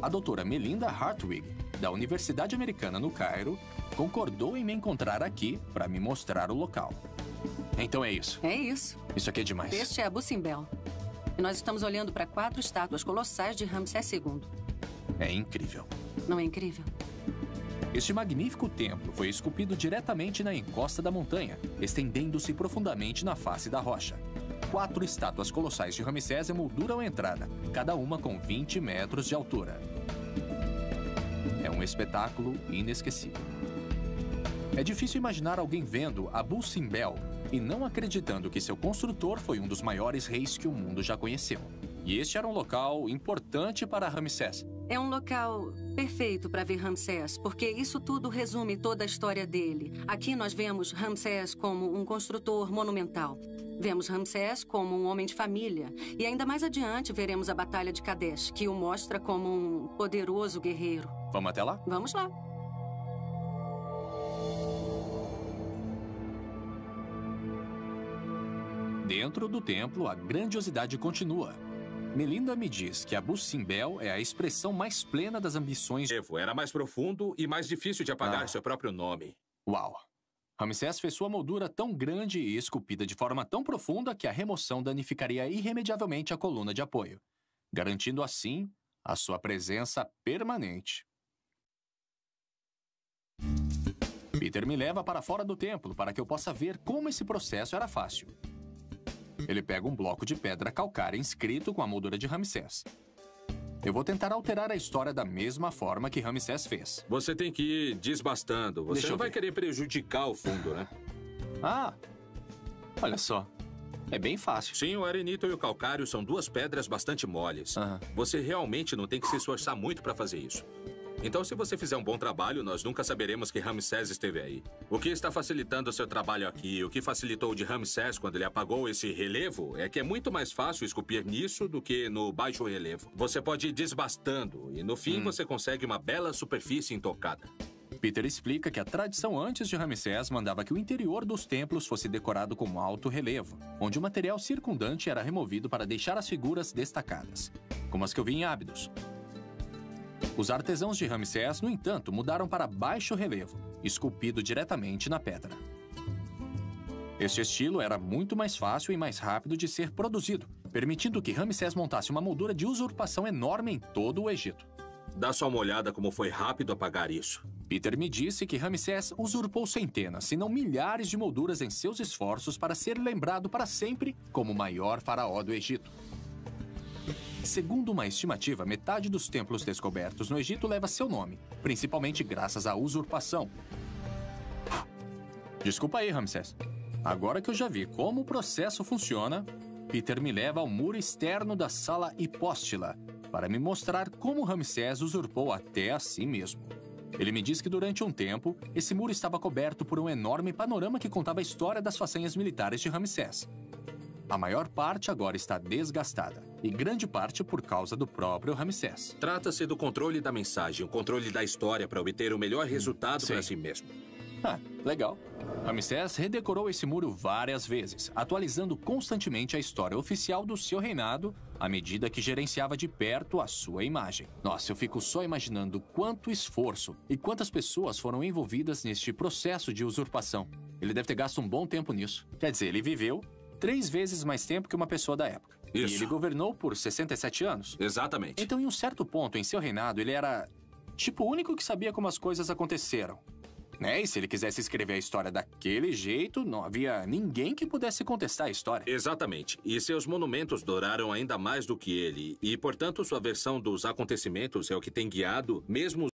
A doutora Melinda Hartwig, da Universidade Americana no Cairo, concordou em me encontrar aqui para me mostrar o local. Então é isso. É isso. Isso aqui é demais. Este é Abu Simbel. E nós estamos olhando para 4 estátuas colossais de Ramsés II. É incrível. Não é incrível? Este magnífico templo foi esculpido diretamente na encosta da montanha, estendendo-se profundamente na face da rocha. 4 estátuas colossais de Ramsés emolduram a entrada, cada uma com 20 metros de altura. É um espetáculo inesquecível. É difícil imaginar alguém vendo Abu Simbel e não acreditando que seu construtor foi um dos maiores reis que o mundo já conheceu. E este era um local importante para Ramsés. É um local perfeito para ver Ramsés, porque isso tudo resume toda a história dele. Aqui nós vemos Ramsés como um construtor monumental. Vemos Ramsés como um homem de família. E ainda mais adiante veremos a Batalha de Kadesh, que o mostra como um poderoso guerreiro. Vamos até lá? Vamos lá. Dentro do templo, a grandiosidade continua. Melinda me diz que Abu Simbel é a expressão mais plena das ambições... Era mais profundo e mais difícil de apagar seu próprio nome. Uau! Ramsés fez sua moldura tão grande e esculpida de forma tão profunda que a remoção danificaria irremediavelmente a coluna de apoio, garantindo assim a sua presença permanente. Peter me leva para fora do templo para que eu possa ver como esse processo era fácil. Ele pega um bloco de pedra calcária inscrito com a moldura de Ramsés. Eu vou tentar alterar a história da mesma forma que Ramsés fez. Você tem que ir desbastando. Você não vai querer prejudicar o fundo, né? Ah, olha só. É bem fácil. Sim, o arenito e o calcário são 2 pedras bastante moles. Você realmente não tem que se esforçar muito para fazer isso. Então, se você fizer um bom trabalho, nós nunca saberemos que Ramsés esteve aí. O que está facilitando o seu trabalho aqui, o que facilitou o de Ramsés quando ele apagou esse relevo, é que é muito mais fácil esculpir nisso do que no baixo relevo. Você pode ir desbastando e, no fim, você consegue uma bela superfície intocada. Peter explica que a tradição antes de Ramsés mandava que o interior dos templos fosse decorado com alto relevo, onde o material circundante era removido para deixar as figuras destacadas, como as que eu vi em Abydos. Os artesãos de Ramsés, no entanto, mudaram para baixo relevo, esculpido diretamente na pedra. Este estilo era muito mais fácil e mais rápido de ser produzido, permitindo que Ramsés montasse uma moldura de usurpação enorme em todo o Egito. Dá só uma olhada como foi rápido apagar isso. Peter me disse que Ramsés usurpou centenas, se não milhares de molduras em seus esforços para ser lembrado para sempre como o maior faraó do Egito. Segundo uma estimativa, metade dos templos descobertos no Egito leva seu nome, principalmente graças à usurpação. Desculpa aí, Ramsés. Agora que eu já vi como o processo funciona, Peter me leva ao muro externo da sala hipóstila para me mostrar como Ramsés usurpou até a si mesmo. Ele me diz que durante um tempo, esse muro estava coberto por um enorme panorama que contava a história das façanhas militares de Ramsés. A maior parte agora está desgastada, e grande parte por causa do próprio Ramsés. Trata-se do controle da mensagem, o controle da história para obter o melhor resultado para si mesmo. Legal. Ramsés redecorou esse muro várias vezes, atualizando constantemente a história oficial do seu reinado à medida que gerenciava de perto a sua imagem. Nossa, eu fico só imaginando quanto esforço e quantas pessoas foram envolvidas neste processo de usurpação. Ele deve ter gasto um bom tempo nisso. Quer dizer, ele viveu 3 vezes mais tempo que uma pessoa da época. Isso. E ele governou por 67 anos. Exatamente. Então, em um certo ponto em seu reinado, ele era tipo o único que sabia como as coisas aconteceram. Né? E se ele quisesse escrever a história daquele jeito, não havia ninguém que pudesse contestar a história. Exatamente. E seus monumentos duraram ainda mais do que ele. E, portanto, sua versão dos acontecimentos é o que tem guiado mesmo